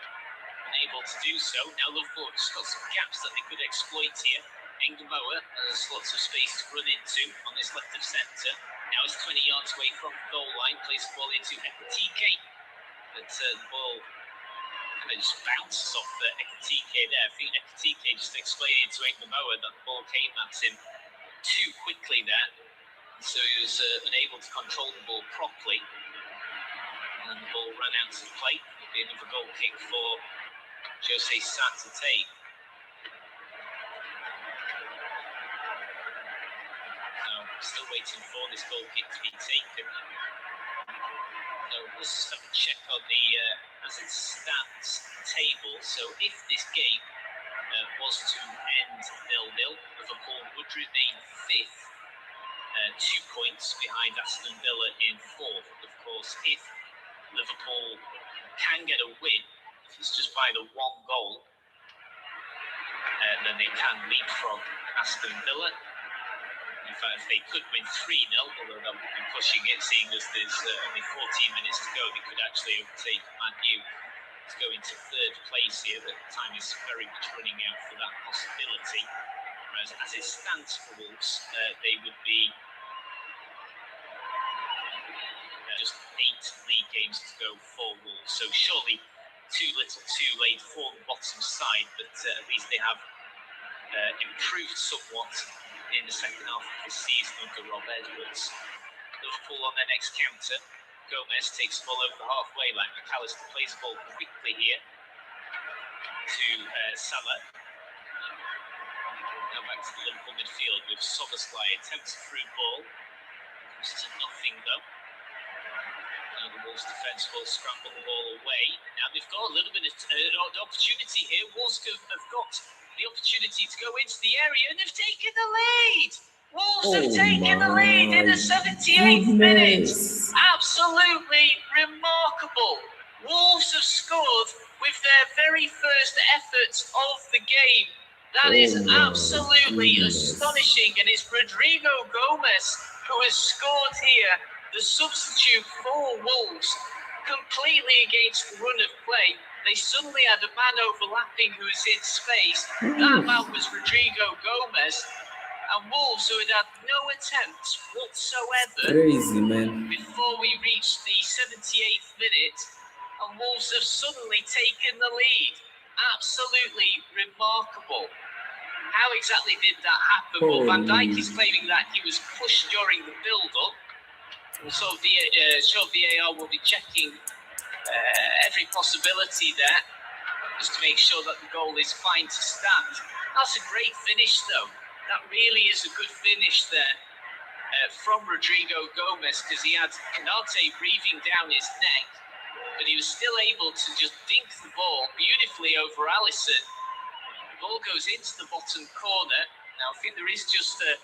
unable to do so. Now Liverpool have just got some gaps that they could exploit here. Engamoa has lots of space to run into on this left of centre. Now he's 20 yards away from the goal line, plays the ball into Ekitike. But the ball kind of just bounces off Ekitike there. I think Ekitike just explaining to Engamoa that the ball came at him too quickly there. So he was unable to control the ball properly. And the ball ran out of play. It'll be another goal kick for Jose Sa to take. Still waiting for this goal kick to be taken. So let's just have a check on the as it stands table. So if this game was to end 0-0, Liverpool would remain 5th, 2 points behind Aston Villa in 4th. Of course, if Liverpool can get a win, if it's just by the 1 goal, then they can leapfrog Aston Villa. In fact, if they could win 3-0, although that would be pushing it, seeing as there's only 14 minutes to go, they could actually overtake Man U to go into 3rd place here. But time is very much running out for that possibility. Whereas as it stands for Wolves, they would be just 8 league games to go for Wolves. So surely too little too late for the bottom side, but at least they have improved somewhat in the second half of the season under Rob Edwards. Liverpool on their next counter. Gomez takes the ball over the halfway line. McAllister plays the ball quickly here to Salah. Now back to the Liverpool midfield with Soboslai. Attempts a through ball. Comes to nothing though. Now the Wolves defence will scramble the ball away. Now they've got a little bit of opportunity here. Wolves have got the opportunity to go into the area and they've taken the lead. Wolves have taken the lead in the 78th minute. Absolutely remarkable. Wolves have scored with their very first efforts of the game. That is absolutely astonishing. And it's Rodrigo Gomez who has scored here, the substitute for Wolves, completely against the run of play. They suddenly had a man overlapping who was in space. That man was Rodrigo Gomez. And Wolves, who had had no attempts whatsoever Crazy, man. before we reached the 78th minute, and Wolves have suddenly taken the lead. Absolutely remarkable. How exactly did that happen? Well, Van Dijk is claiming that he was pushed during the build-up. So VAR will be checking every possibility there, just to make sure that the goal is fine to stand. That's a great finish, though. That really is a good finish there from Rodrigo Gomez, because he had Canate breathing down his neck, but he was still able to just dink the ball beautifully over Alisson. The ball goes into the bottom corner. Now, I think there is just a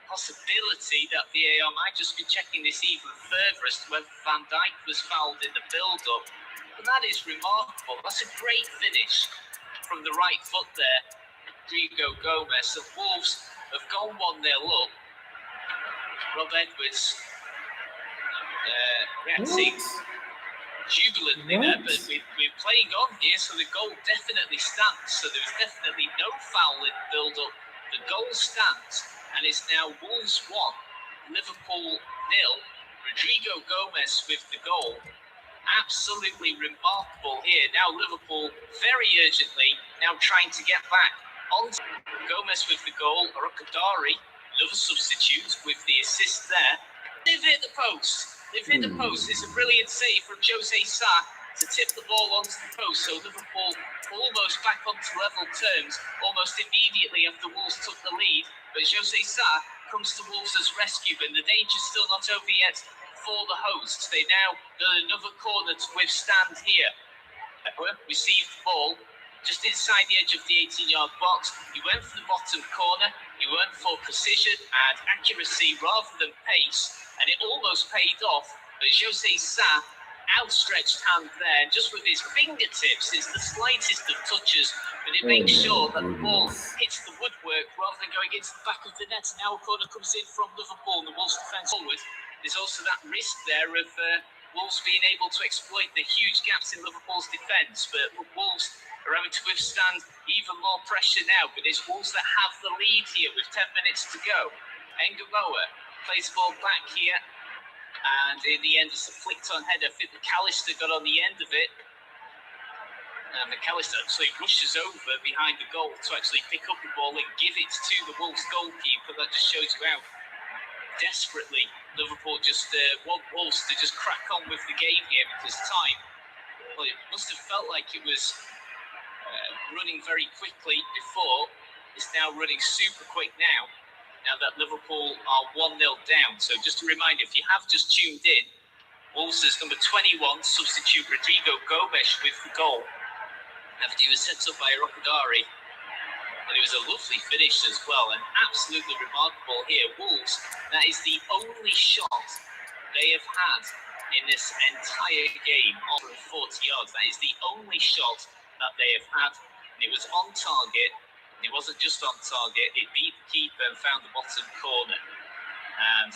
possibility that VAR might just be checking this even further as to whether Van Dijk was fouled in the build-up. But that is remarkable. That's a great finish from the right foot there. Rodrigo Gomez. The Wolves have gone 1-0 up. Rob Edwards reacting jubilantly there, but we're playing on here, so the goal definitely stands. So there's definitely no foul in the build-up. The goal stands, and it's now Wolves 1, Liverpool 0. Rodrigo Gomez with the goal. Absolutely remarkable here. Now Liverpool very urgently now trying to get back on. Gomez with the goal. Rokadari, another substitute with the assist there. They've hit the post. They've hit the post. It's a brilliant save from Jose Sa to tip the ball onto the post. So Liverpool almost back onto level terms almost immediately after Wolves took the lead. But Jose Sa comes to Wolves' rescue, and the danger's still not over yet for the hosts. They now got another corner to withstand here. Received the ball just inside the edge of the 18-yard box. He went for the bottom corner. He went for precision and accuracy rather than pace, and it almost paid off. But Jose Sa, outstretched hand there, just with his fingertips, it's the slightest of touches, but it makes sure that the ball hits the woodwork rather than going into the back of the net. Now a corner comes in from Liverpool, and the Wolves defence forward. There's also that risk there of Wolves being able to exploit the huge gaps in Liverpool's defence, but Wolves are having to withstand even more pressure now. But it's Wolves that have the lead here with 10 minutes to go. Engamoa plays the ball back here, and in the end it's a flicked on header. I think McAllister got on the end of it. McAllister actually rushes over behind the goal to actually pick up the ball and give it to the Wolves goalkeeper. That just shows you how desperately Liverpool just want Wolves to just crack on with the game here, because time, well, it must have felt like it was running very quickly before. It's now running super quick now that Liverpool are 1-0 down. So just a reminder, if you have just tuned in, Wolves' number 21 substitute Rodrigo Gomez with the goal after he was set up by Rokadari. And it was a lovely finish as well, and absolutely remarkable here. Wolves, that is the only shot they have had in this entire game on 40 yards. That is the only shot that they have had. And it was on target. It wasn't just on target. It beat the keeper and found the bottom corner. And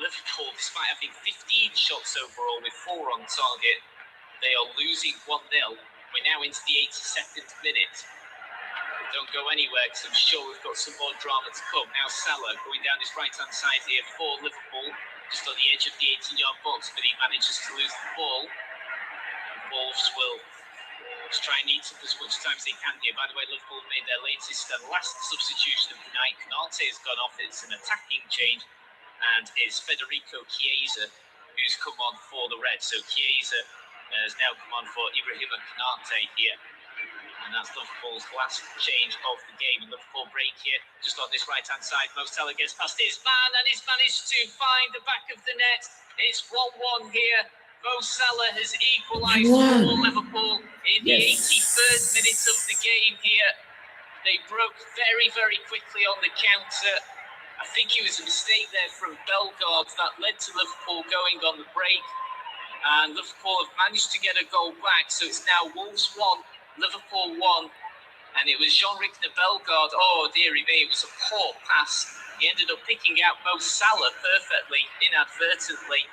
Liverpool, despite having 15 shots overall with 4 on target, they are losing 1-0. We're now into the 82nd minute. Don't go anywhere because I'm sure we've got some more drama to come. Now Salah going down his right-hand side here for Liverpool, just on the edge of the 18-yard box, but he manages to lose the ball. Wolves will just try and eat up as much time as they can here. By the way, Liverpool made their latest and last substitution of the night. Canate has gone off. It's an attacking change, and it's Federico Chiesa who's come on for the Reds. So Chiesa has now come on for Ibrahima Canate here. And that's Liverpool's last change of the game. Liverpool break here, just on this right-hand side. Mo Salah gets past his man, and he's managed to find the back of the net. It's 1-1 here. Mo Salah has equalised for Liverpool in the 83rd minute of the game here. They broke very, very quickly on the counter. I think it was a mistake there from Bellegarde that led to Liverpool going on the break. And Liverpool have managed to get a goal back, so it's now Wolves 1, Liverpool 1, and it was Jean-Luc Bellegarde. Oh dearie me, it was a poor pass. He ended up picking out Mo Salah perfectly, inadvertently,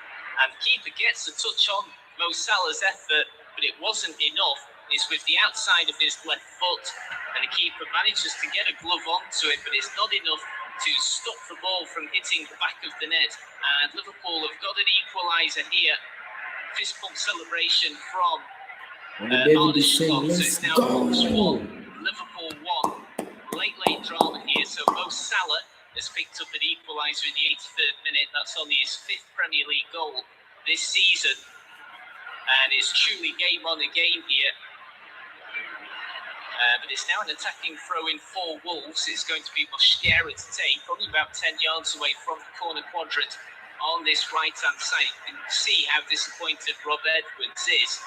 and the keeper gets a touch on Mo Salah's effort, but it wasn't enough. It's with the outside of his left foot, and the keeper manages to get a glove onto it, but it's not enough to stop the ball from hitting the back of the net. And Liverpool have got an equaliser here. Fist pump celebration from David is saying, let's now go. Liverpool 1. Late drama here. So Mo Salah has picked up an equaliser in the 83rd minute. That's only his 5th Premier League goal this season. And it's truly game on again here. But it's now an attacking throw-in for Wolves. It's going to be Mosquera to take, only about 10 yards away from the corner quadrant on this right-hand side. You can see how disappointed Rob Edwards is.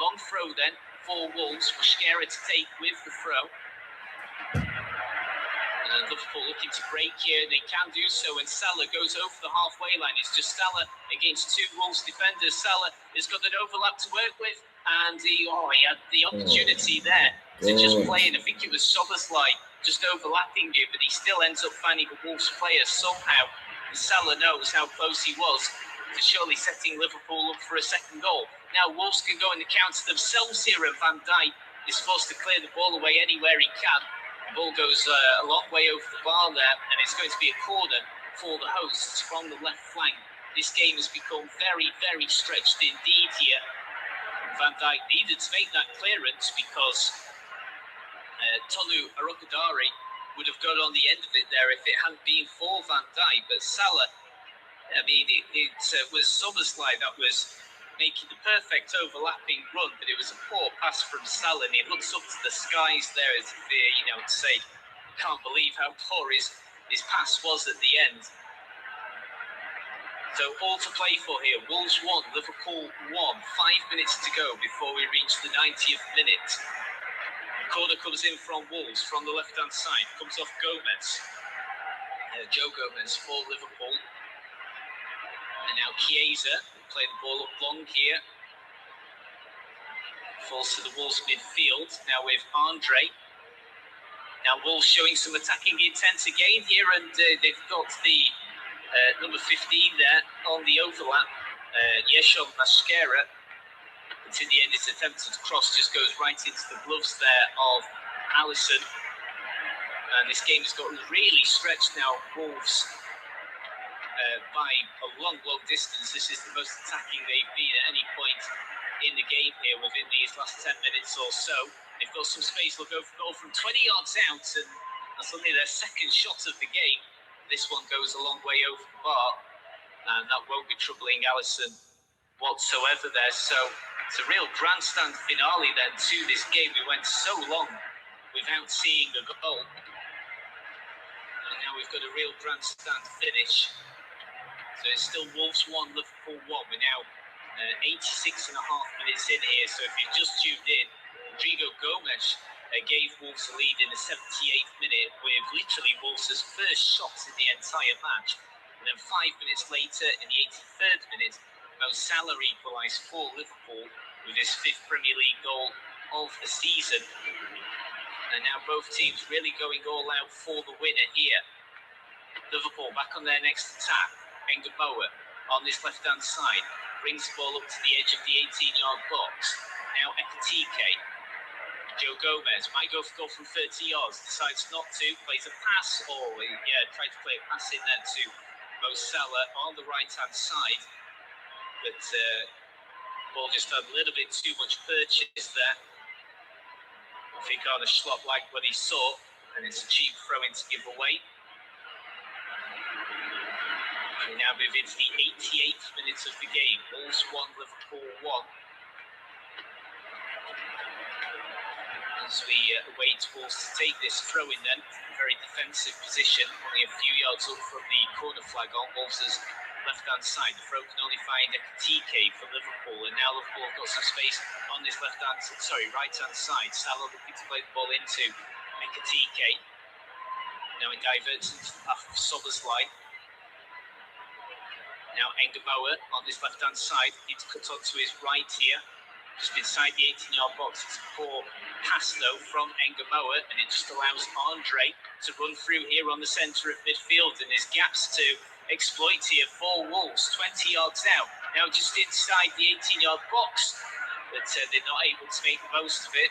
Long throw then for Wolves. Mosquera to take with the throw. And Liverpool looking to break here, and they can do so. And Salah goes over the halfway line. It's just Salah against two Wolves defenders. Salah has got an overlap to work with, and he had the opportunity there to just play in. I think it was Soboslai just overlapping him, but he still ends up finding a Wolves player somehow. And Salah knows how close he was to surely setting Liverpool up for a second goal. Now Wolves can go in the counter themselves here, and Van Dijk is forced to clear the ball away anywhere he can. The ball goes a long way over the bar there, and it's going to be a corner for the hosts from the left flank. This game has become very, very stretched indeed here. Van Dijk needed to make that clearance because Tolu Arokadari would have got on the end of it there if it hadn't been for Van Dijk. But Salah, I mean, it was Soboslai that was making the perfect overlapping run, but it was a poor pass from Salah, and he looks up to the skies there as if, to say, can't believe how poor his pass was at the end. So all to play for here. Wolves 1, Liverpool 1. 5 minutes to go before we reach the 90th minute. Corner comes in from Wolves from the left-hand side. Comes off Gomez. Joe Gomez for Liverpool. And now Chiesa will play the ball up long here. Falls to the Wolves midfield. Now with Andre. Now Wolves showing some attacking intent again here, and they've got the number 15 there on the overlap. Yeshon Mosquera. But in the end, his attempted cross just goes right into the gloves there of Alisson. And this game has got really stretched now. Wolves by a long distance. This is the most attacking they've been at any point in the game here within these last 10 minutes or so. They've got some space. They'll go for goal from 20 yards out, and that's only their second shot of the game. This one goes a long way over the bar, and that won't be troubling Alisson whatsoever there. So it's a real grandstand finale then to this game. We went so long without seeing a goal, and now we've got a real grandstand finish. So it's still Wolves 1, Liverpool 1. We're now 86 and a half minutes in here. So if you've just tuned in, Rodrigo Gomes gave Wolves a lead in the 78th minute with literally Wolves' first shot in the entire match. And then 5 minutes later, in the 83rd minute, Mo Salah equalised for Liverpool with his 5th Premier League goal of the season. And now both teams really going all out for the winner here. Liverpool back on their next attack. Engamoa on this left-hand side brings the ball up to the edge of the 18-yard box. Now Ekitike. Joe Gomez might go for goal from 30 yards, decides not to, plays a pass, tried to play a pass in there to Mo Salah on the right-hand side, but ball just had a little bit too much purchase there. I think Arne Slot liked what he saw, and it's a cheap throw-in to give away. We now move into the 88th minute of the game. Wolves 1, Liverpool 1. As we await Wolves to take this throw-in then, very defensive position, only a few yards up from the corner flag on Wolves' left-hand side. The throw can only find Ekitike for Liverpool, and now Liverpool have got some space on this right-hand side. Salah looking to play the ball into Ekitike. Now it diverts into the path of Szoboszlai. Now Engamoa on this left-hand side, needs to cut onto his right here. Just inside the 18-yard box. It's a poor pass, though, from Engamoa, and it just allows Andre to run through here on the centre of midfield, and there's gaps to exploit here for Wolves. 20 yards out. Now just inside the 18-yard box, but they're not able to make the most of it.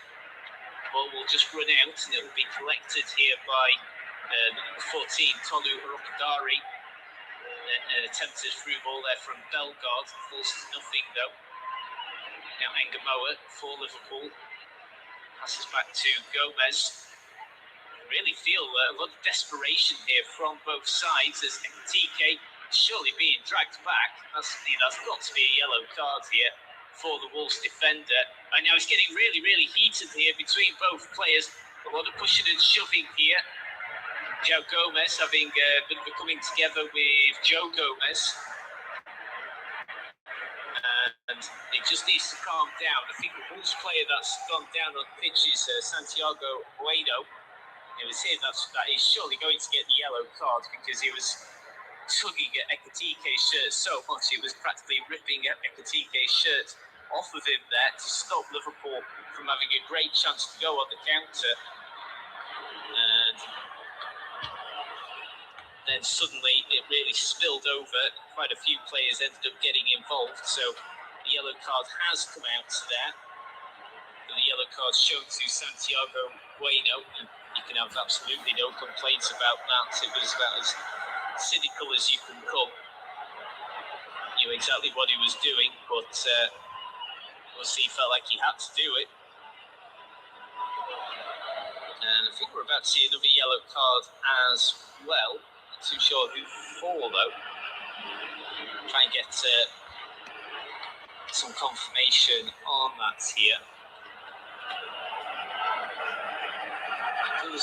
The ball will just run out, and it will be collected here by number 14, Tolu Rokadari. An attempted through ball there from Bellegarde. Falls to nothing, though. Now Engamoa for Liverpool. Passes back to Gomez. I really feel a lot of desperation here from both sides as Ekitike is surely being dragged back. That's got to be a yellow card here for the Wolves defender. And now it's getting really, really heated here between both players. A lot of pushing and shoving here. Joe Gomez having been coming together with Joe Gomez. And it just needs to calm down. I think the Wolves player that's gone down on the pitch is Santiago Bueno. It was him that is surely going to get the yellow card because he was tugging at Ekitike's shirt so much it was practically ripping Ekitike's shirt off of him there to stop Liverpool from having a great chance to go on the counter. And then suddenly it really spilled over. Quite a few players ended up getting involved. So the yellow card has come out there. The yellow card shown to Santiago Bueno, and you can have absolutely no complaints about that. It was about as cynical as you can come. He knew exactly what he was doing, but obviously he felt like he had to do it. And I think we're about to see another yellow card as well. Not too sure who for, though. Try and get some confirmation on that here. I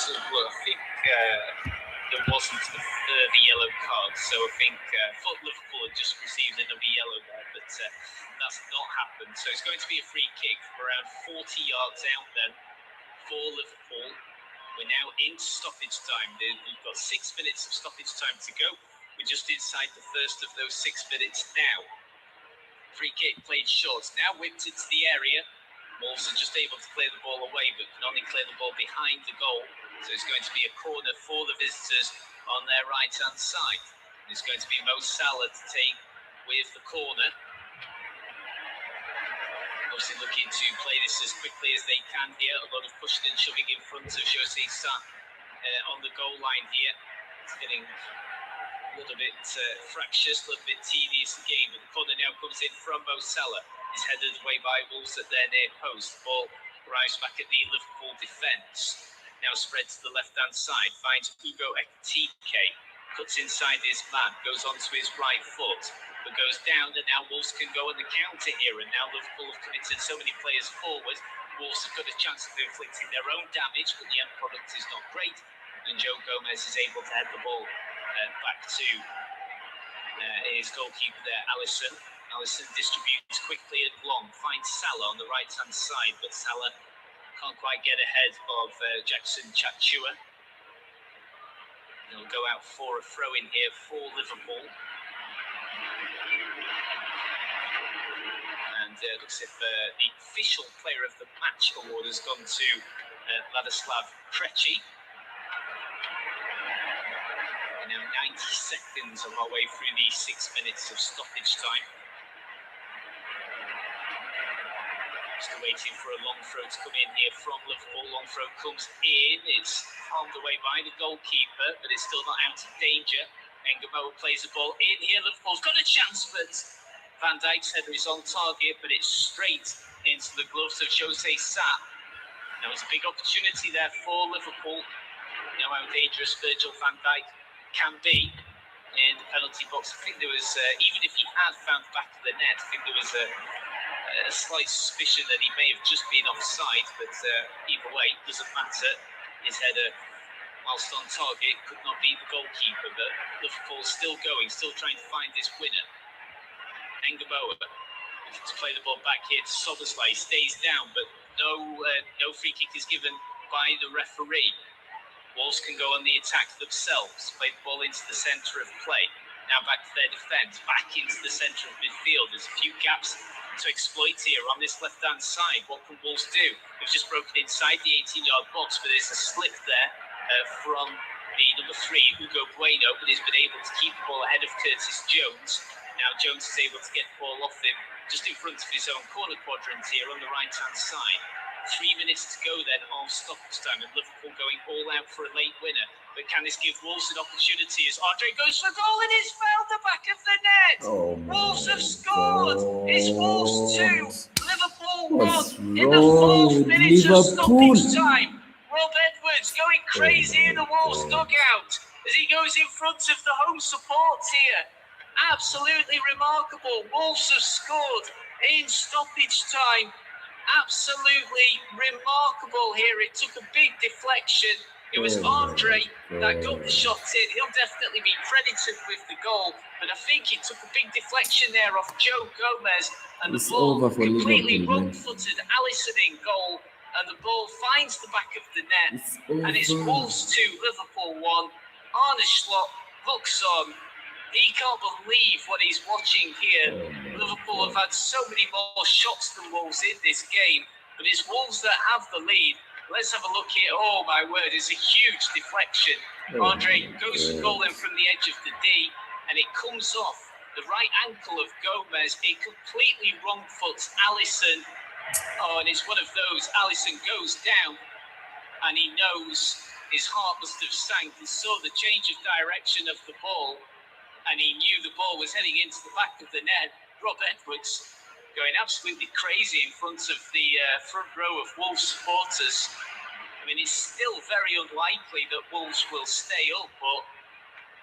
think there wasn't the yellow card, so I think Liverpool had just received another yellow there, but that's not happened. So it's going to be a free kick from around 40 yards out then for Liverpool. We're now into stoppage time. We've got 6 minutes of stoppage time to go. We're just inside the first of those 6 minutes now. Free kick played short, now whipped into the area. Wolves are just able to clear the ball away, but can only clear the ball behind the goal. So it's going to be a corner for the visitors on their right-hand side. It's going to be Mo Salah to take with the corner. Obviously looking to play this as quickly as they can here. A lot of pushing and shoving in front of Jose Sa on the goal line here. It's getting a little bit fractious, a little bit tedious game. But the corner now comes in from Mo Salah. It's headed away by Wolves at their near post. The ball arrives back at the Liverpool defence. Now spread to the left-hand side. Finds Hugo Ekitike. Cuts inside his man. Goes onto his right foot. But goes down, and now Wolves can go on the counter here. And now Liverpool have committed so many players forward. Wolves have got a chance of inflicting their own damage, but the end product is not great. And Joe Gomez is able to head the ball back to his goalkeeper there, Alisson. Alisson distributes quickly and long. Finds Salah on the right-hand side, but Salah can't quite get ahead of Jackson Chachua. He'll go out for a throw-in here for Liverpool. And it looks as if the official player of the match award has gone to Ladislav Krejci. And now 90 seconds on our way through the 6 minutes of stoppage time. Still waiting for a long throw to come in here from Liverpool. Long throw comes in. It's harmed away by the goalkeeper, but it's still not out of danger. Engamo plays the ball in here. Liverpool's got a chance, but Van Dijk's header is on target, but it's straight into the gloves of Jose Sa. There was a big opportunity there for Liverpool. You know how dangerous Virgil van Dijk can be in the penalty box. I think there was, even if he had found the back of the net, I think there was a slight suspicion that he may have just been offside, but either way, it doesn't matter. His header, whilst on target, could not beat the goalkeeper, but Liverpool's still going, still trying to find this winner. Engamo to play the ball back here to Soboslai, stays down, but no free kick is given by the referee. Wolves can go on the attack themselves, play the ball into the centre of play. Now back to their defence, back into the centre of midfield. There's a few gaps to exploit here on this left-hand side. What can Wolves do? They've just broken inside the 18-yard box, but there's a slip there from the number 3, Hugo Bueno, but he's been able to keep the ball ahead of Curtis Jones. Now Jones is able to get the ball off him just in front of his own corner quadrant here on the right-hand side. 3 minutes to go then of stoppage time, and Liverpool going all out for a late winner. But can this give Wolves an opportunity as Andre goes for goal and it's found the back of the net? Wolves have scored. It's Wolves 2, Liverpool 1 in the 4th minute of stoppage time. Rob Edwards going crazy in the Wolves dugout as he goes in front of the home support here. Absolutely remarkable. Wolves have scored in stoppage time. Absolutely remarkable here. It took a big deflection. It was Andre that got the shot in. He'll definitely be credited with the goal, but I think it took a big deflection there off Joe Gomez, and the ball completely wrong-footed. Alisson in goal, and the ball finds the back of the net, and it's Wolves 2, Liverpool 1. Arne Slot looks on. He can't believe what he's watching here. Liverpool have had so many more shots than Wolves in this game, but it's Wolves that have the lead. Let's have a look here. Oh my word, it's a huge deflection. Andre goes for goal in from the edge of the D, and it comes off the right ankle of Gomez. It completely wrong foots Alisson. Oh, and it's one of those. Alisson goes down, and he knows his heart must have sank. He saw the change of direction of the ball, and he knew the ball was heading into the back of the net. Rob Edwards going absolutely crazy in front of the front row of Wolves supporters. I mean, it's still very unlikely that Wolves will stay up, but,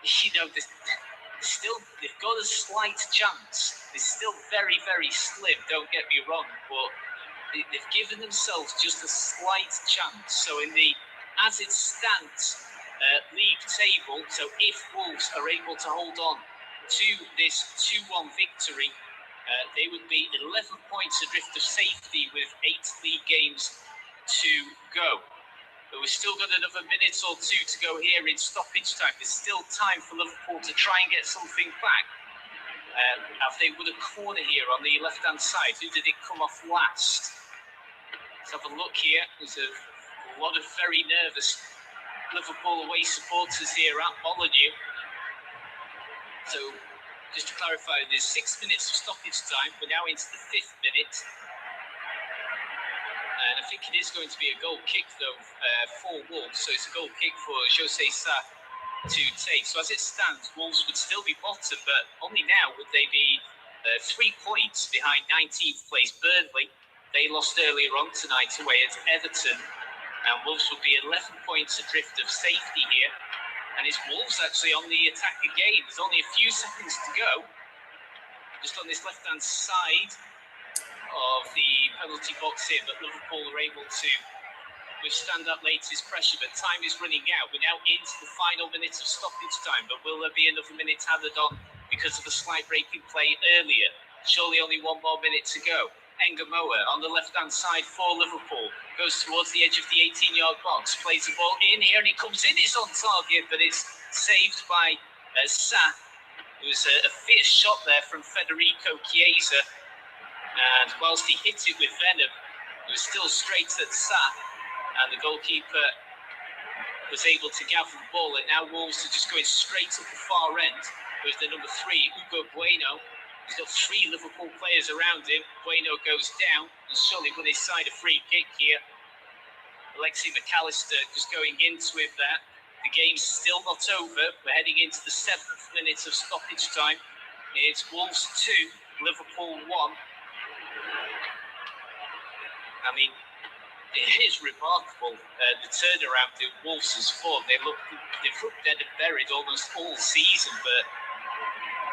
you know, they've got a slight chance. It's still very, very slim, don't get me wrong, but they've given themselves just a slight chance. So as it stands, league table, so if Wolves are able to hold on to this 2-1 victory, they would be 11 points adrift of safety with 8 league games to go. But we've still got another minute or 2 to go here in stoppage time. There's still time for Liverpool to try and get something back. Have they won a corner here on the left-hand side? Who did it come off last? Let's have a look here. There's a lot of very nervous Liverpool away supporters here at Molineux. So, just to clarify, there's 6 minutes of stoppage time. We're now into the 5th minute. And I think it is going to be a goal kick, though, for Wolves. So it's a goal kick for Jose Sa to take. So as it stands, Wolves would still be bottom, but only now would they be 3 points behind 19th place Burnley. They lost earlier on tonight away at Everton. Now Wolves will be 11 points adrift of safety here. And it's Wolves actually on the attack again. There's only a few seconds to go. Just on this left-hand side of the penalty box here, but Liverpool are able to withstand that latest pressure, but time is running out. We're now into the final minutes of stoppage time, but will there be another minute added on because of a slight break in play earlier? Surely only 1 more minute to go. Engamoa on the left-hand side for Liverpool goes towards the edge of the 18-yard box, plays the ball in here, and he comes in. It's on target, but it's saved by Sa. It was a fierce shot there from Federico Chiesa, and whilst he hit it with venom, it was still straight at Sa, and the goalkeeper was able to gather the ball. And now Wolves are just going straight up the far end with the number 3, Hugo Bueno. He's got 3 Liverpool players around him. Bueno goes down. surely put his side a free kick here. Alexi McAllister just going into it there. The game's still not over. We're heading into the 7th minute of stoppage time. It's Wolves 2, Liverpool 1. I mean, it is remarkable, the turnaround in Wolves' form. They've looked dead and buried almost all season, but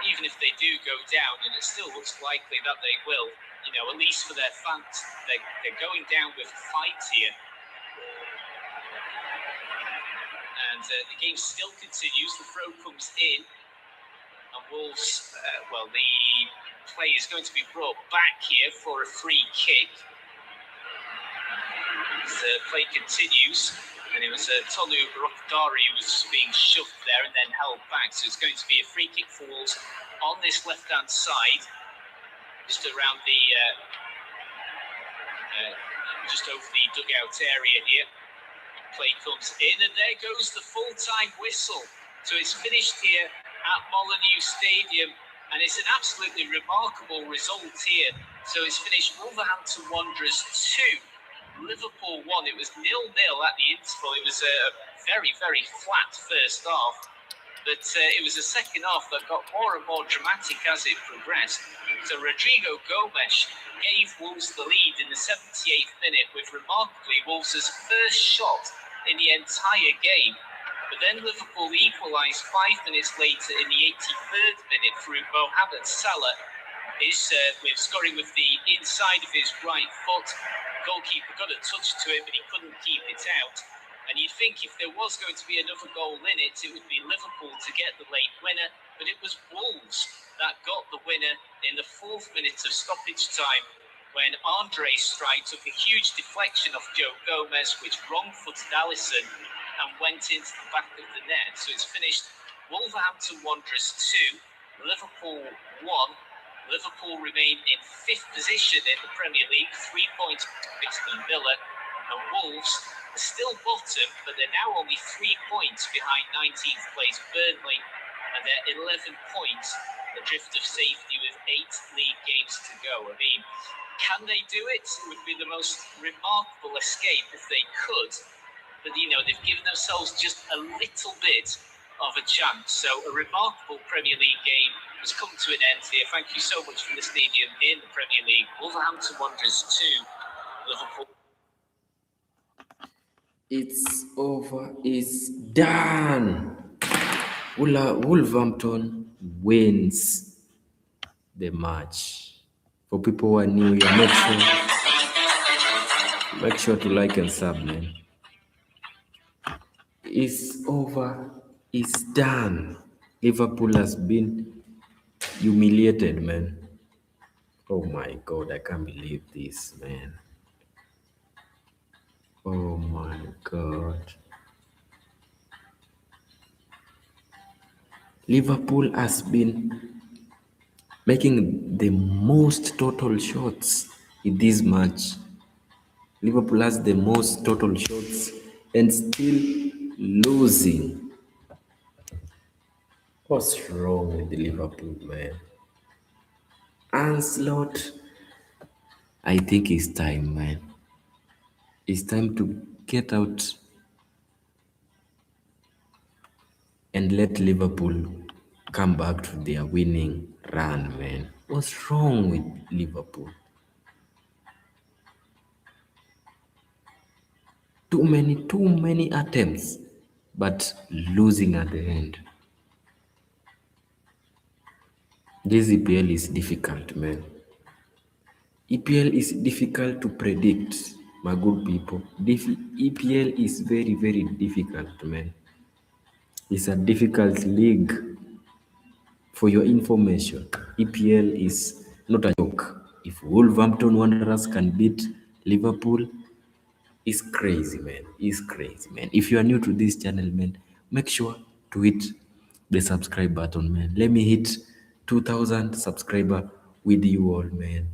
even if they do go down, and it still looks likely that they will, you know, at least for their fans, they're going down with fight here. And the game still continues. The throw comes in, and Wolves, the play is going to be brought back here for a free kick. The play continues, and it was Tolu Rokdari who was just being shoved there and then held back. So it's going to be a free kick for Wolves on this left-hand side, just around the, just over the dugout area here. Play comes in, and there goes the full-time whistle. So it's finished here at Molineux Stadium, and it's an absolutely remarkable result here. So it's finished Wolverhampton Wanderers 2, Liverpool 1. It was 0-0 at the interval. It was a very, very flat first half, but it was a second half that got more and more dramatic as it progressed. So Rodrigo Gomes gave Wolves the lead in the 78th minute with remarkably Wolves' first shot in the entire game. But then Liverpool equalised 5 minutes later in the 83rd minute through Mohamed Salah, with scoring with the inside of his right foot. Goalkeeper got a touch to it, but he couldn't keep it out. And you'd think if there was going to be another goal in it, it would be Liverpool to get the late winner, but it was Wolves that got the winner in the 4th minute of stoppage time, when Andre Stride took a huge deflection off Joe Gomez, which wrong-footed Alisson and went into the back of the net. So it's finished Wolverhampton Wanderers 2, Liverpool 1. Liverpool remain in 5th position in the Premier League, 3 points behind Villa, and Wolves are still bottom, but they're now only 3 points behind 19th place Burnley, and they're 11 points adrift of safety with 8 league games to go. I mean, can they do it? It would be the most remarkable escape if they could. But, you know, they've given themselves just a little bit of a chance. So a remarkable Premier League game has come to an end here. Thank you so much for the stadium in the Premier League. Wolverhampton Wanderers 2, Liverpool. It's over. It's done. Wolverhampton wins the match. For people who are new here, make sure to like and sub, man. It's over. It's done. Liverpool has been humiliated, man. Oh my God, I can't believe this, man. Oh my God. Liverpool has been making the most total shots in this match. Liverpool has the most total shots and still losing. What's wrong with the Liverpool, man? Anslot, I think it's time, man. It's time to get out and let Liverpool come back to their winning run, man. What's wrong with Liverpool? Too many attempts, but losing at the end. This EPL is difficult, man. EPL is difficult to predict, my good people. EPL is very, very difficult, man. It's a difficult league. For your information, EPL is not a joke. If Wolverhampton Wanderers can beat Liverpool, it's crazy, man. It's crazy, man. If you are new to this channel, man, make sure to hit the subscribe button, man. Let me hit 2,000 subscriber with you all, man.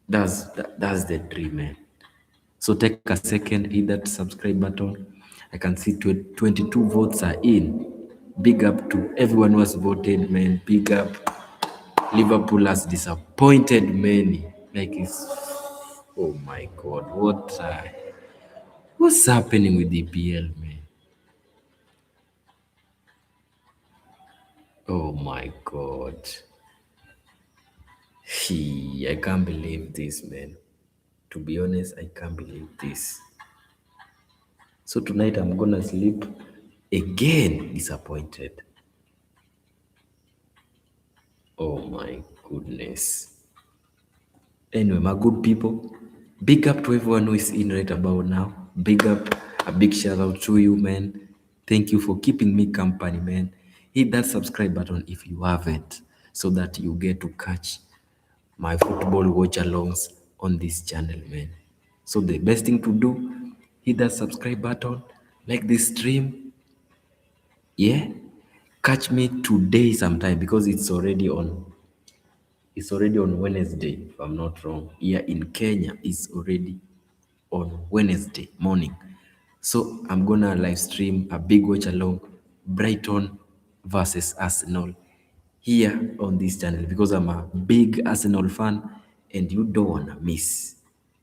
That's the dream, man. So take a second, hit that subscribe button. I can see 22 votes are in. Big up to everyone who has voted, man. Big up. Liverpool has disappointed many. Like, it's Oh my God, what's happening with EPL, man? Oh my God. I can't believe this, man. To be honest, I can't believe this. So tonight I'm gonna sleep again disappointed. Oh my goodness. Anyway, my good people, big up to everyone who is in right about now. Big up, a big shout out to you, man. Thank you for keeping me company, man. Hit that subscribe button if you haven't, so that you get to catch my football watch alongs on this channel, man. So the best thing to do, hit that subscribe button, like this stream, yeah. Catch me today sometime because it's already on Wednesday, if I'm not wrong. Here in Kenya, it's already on Wednesday morning. So I'm gonna live stream a big watch along, Brighton versus Arsenal, here on this channel because I'm a big Arsenal fan and you don't wanna miss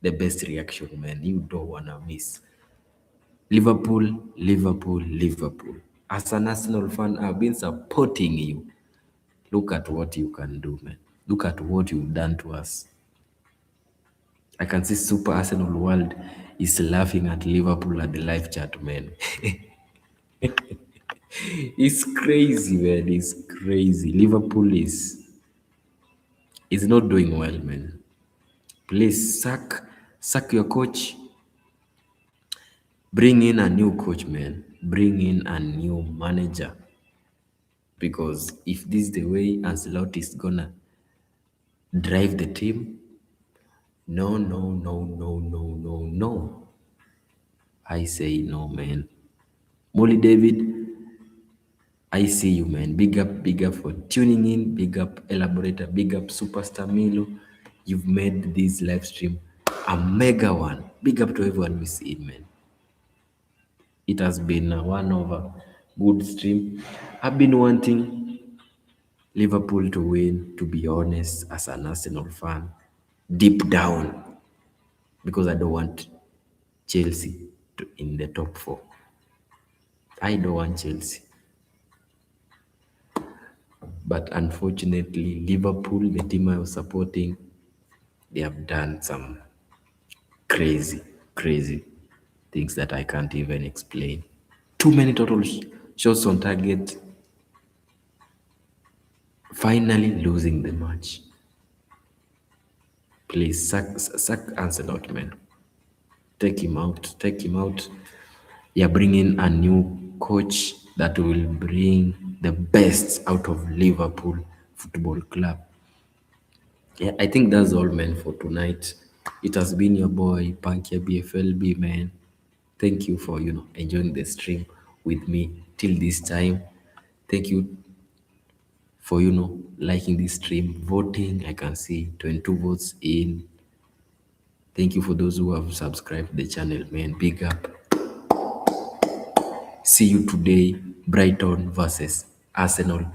the best reaction, man. You don't wanna miss. Liverpool, Liverpool, Liverpool. As an Arsenal fan, I've been supporting you. Look at what you can do, man. Look at what you've done to us. I can see Super Arsenal World is laughing at Liverpool at the live chat, man. It's crazy, man. It's crazy. Liverpool is not doing well, man. Please sack your coach. Bring in a new coach, man. Bring in a new manager. Because if this is the way Ancelotti is gonna drive the team, no, no, no, no, no, no, no. I say no, man. Molly David, I see you, man. Big up for tuning in. Big up Elaborator. Big up Superstar Milo. You've made this live stream a mega one. Big up to everyone who's in, man. It has been one of a good stream. I've been wanting Liverpool to win, to be honest, as an Arsenal fan, deep down, because I don't want Chelsea in the top four. I don't want Chelsea. But unfortunately, Liverpool, the team I was supporting, they have done some crazy, crazy things that I can't even explain. Too many total shots on target, finally losing the match. Please, sack Ancelot, man. Take him out, take him out. Yeah, bring in a new coach that will bring the best out of Liverpool Football Club. Yeah, I think that's all, man, for tonight. It has been your boy, Punky BFLB, man. Thank you for, enjoying the stream with me till this time. Thank you for, liking this stream, voting. I can see 22 votes in. Thank you for those who have subscribed to the channel, man. Big up. See you today, Brighton versus Arsenal.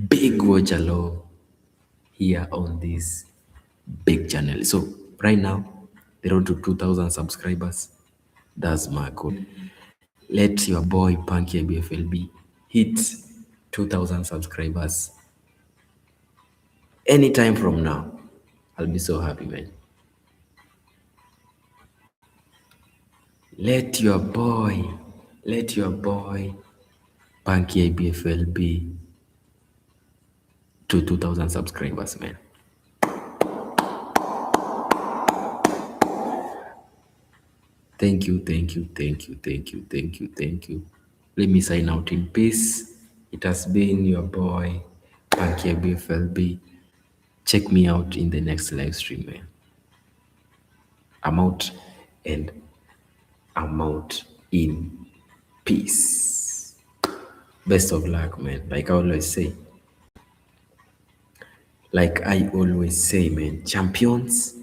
Big watch along here on this big channel. So right now, they're on to 2,000 subscribers. That's my goal. Let your boy Punky BFLB hit 2,000 subscribers anytime from now. I'll be so happy, man. Let your boy Punky BFLB to 2,000 subscribers, man. Thank you, thank you, thank you, thank you, thank you, thank you. Let me sign out in peace. It has been your boy, Punky BFLB. Check me out in the next live stream, man. I'm out and I'm out in peace. Best of luck, man. Like I always say. Man, champions.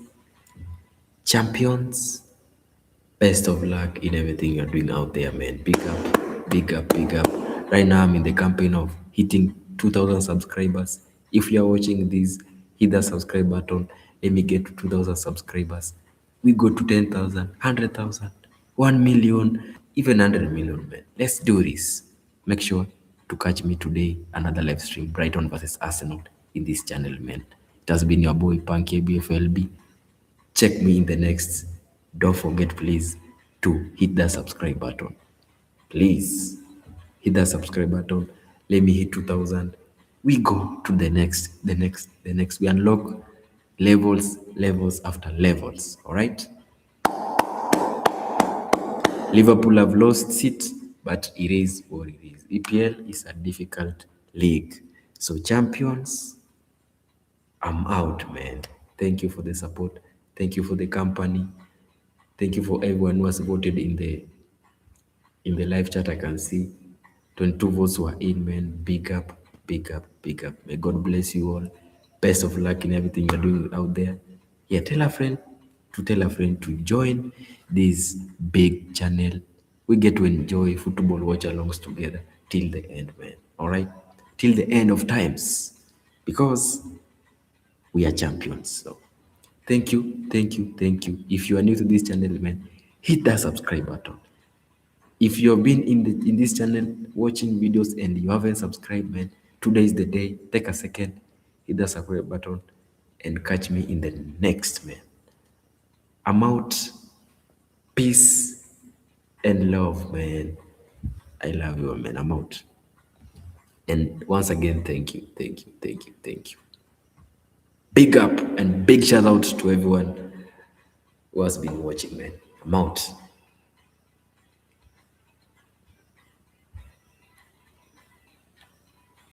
Best of luck in everything you're doing out there, man. Big up, big up, big up. Right now, I'm in the campaign of hitting 2,000 subscribers. If you're watching this, hit that subscribe button. Let me get to 2,000 subscribers. We go to 10,000, 100,000, 1 million, even 100 million, man. Let's do this. Make sure to catch me today, another live stream, Brighton versus Arsenal in this channel, man. It has been your boy, Punky BFLB. Check me in the next. Don't forget, please, to hit that subscribe button. Please hit that subscribe button. Let me hit 2,000. We go to the next. We unlock levels after levels. All right. Liverpool have lost it, but it is what it is. EPL is a difficult league. So champions, I'm out, man. Thank you for the support. Thank you for the company. Thank you for everyone who has voted in the live chat. I can see 22 votes were in, man. Big up, big up, big up. May God bless you all. Best of luck in everything you're doing out there. Yeah, tell a friend to join this big channel. We get to enjoy football watch-alongs together till the end, man. All right? Till the end of times. Because we are champions. So thank you, thank you, thank you. If you are new to this channel, man, hit that subscribe button. If you have been in this channel watching videos and you haven't subscribed, man, today is the day. Take a second, hit the subscribe button, and catch me in the next, man. I'm out. Peace and love, man. I love you, man. I'm out. And once again, thank you, thank you, thank you, thank you. Big up and big shout out to everyone who has been watching, man. I'm out.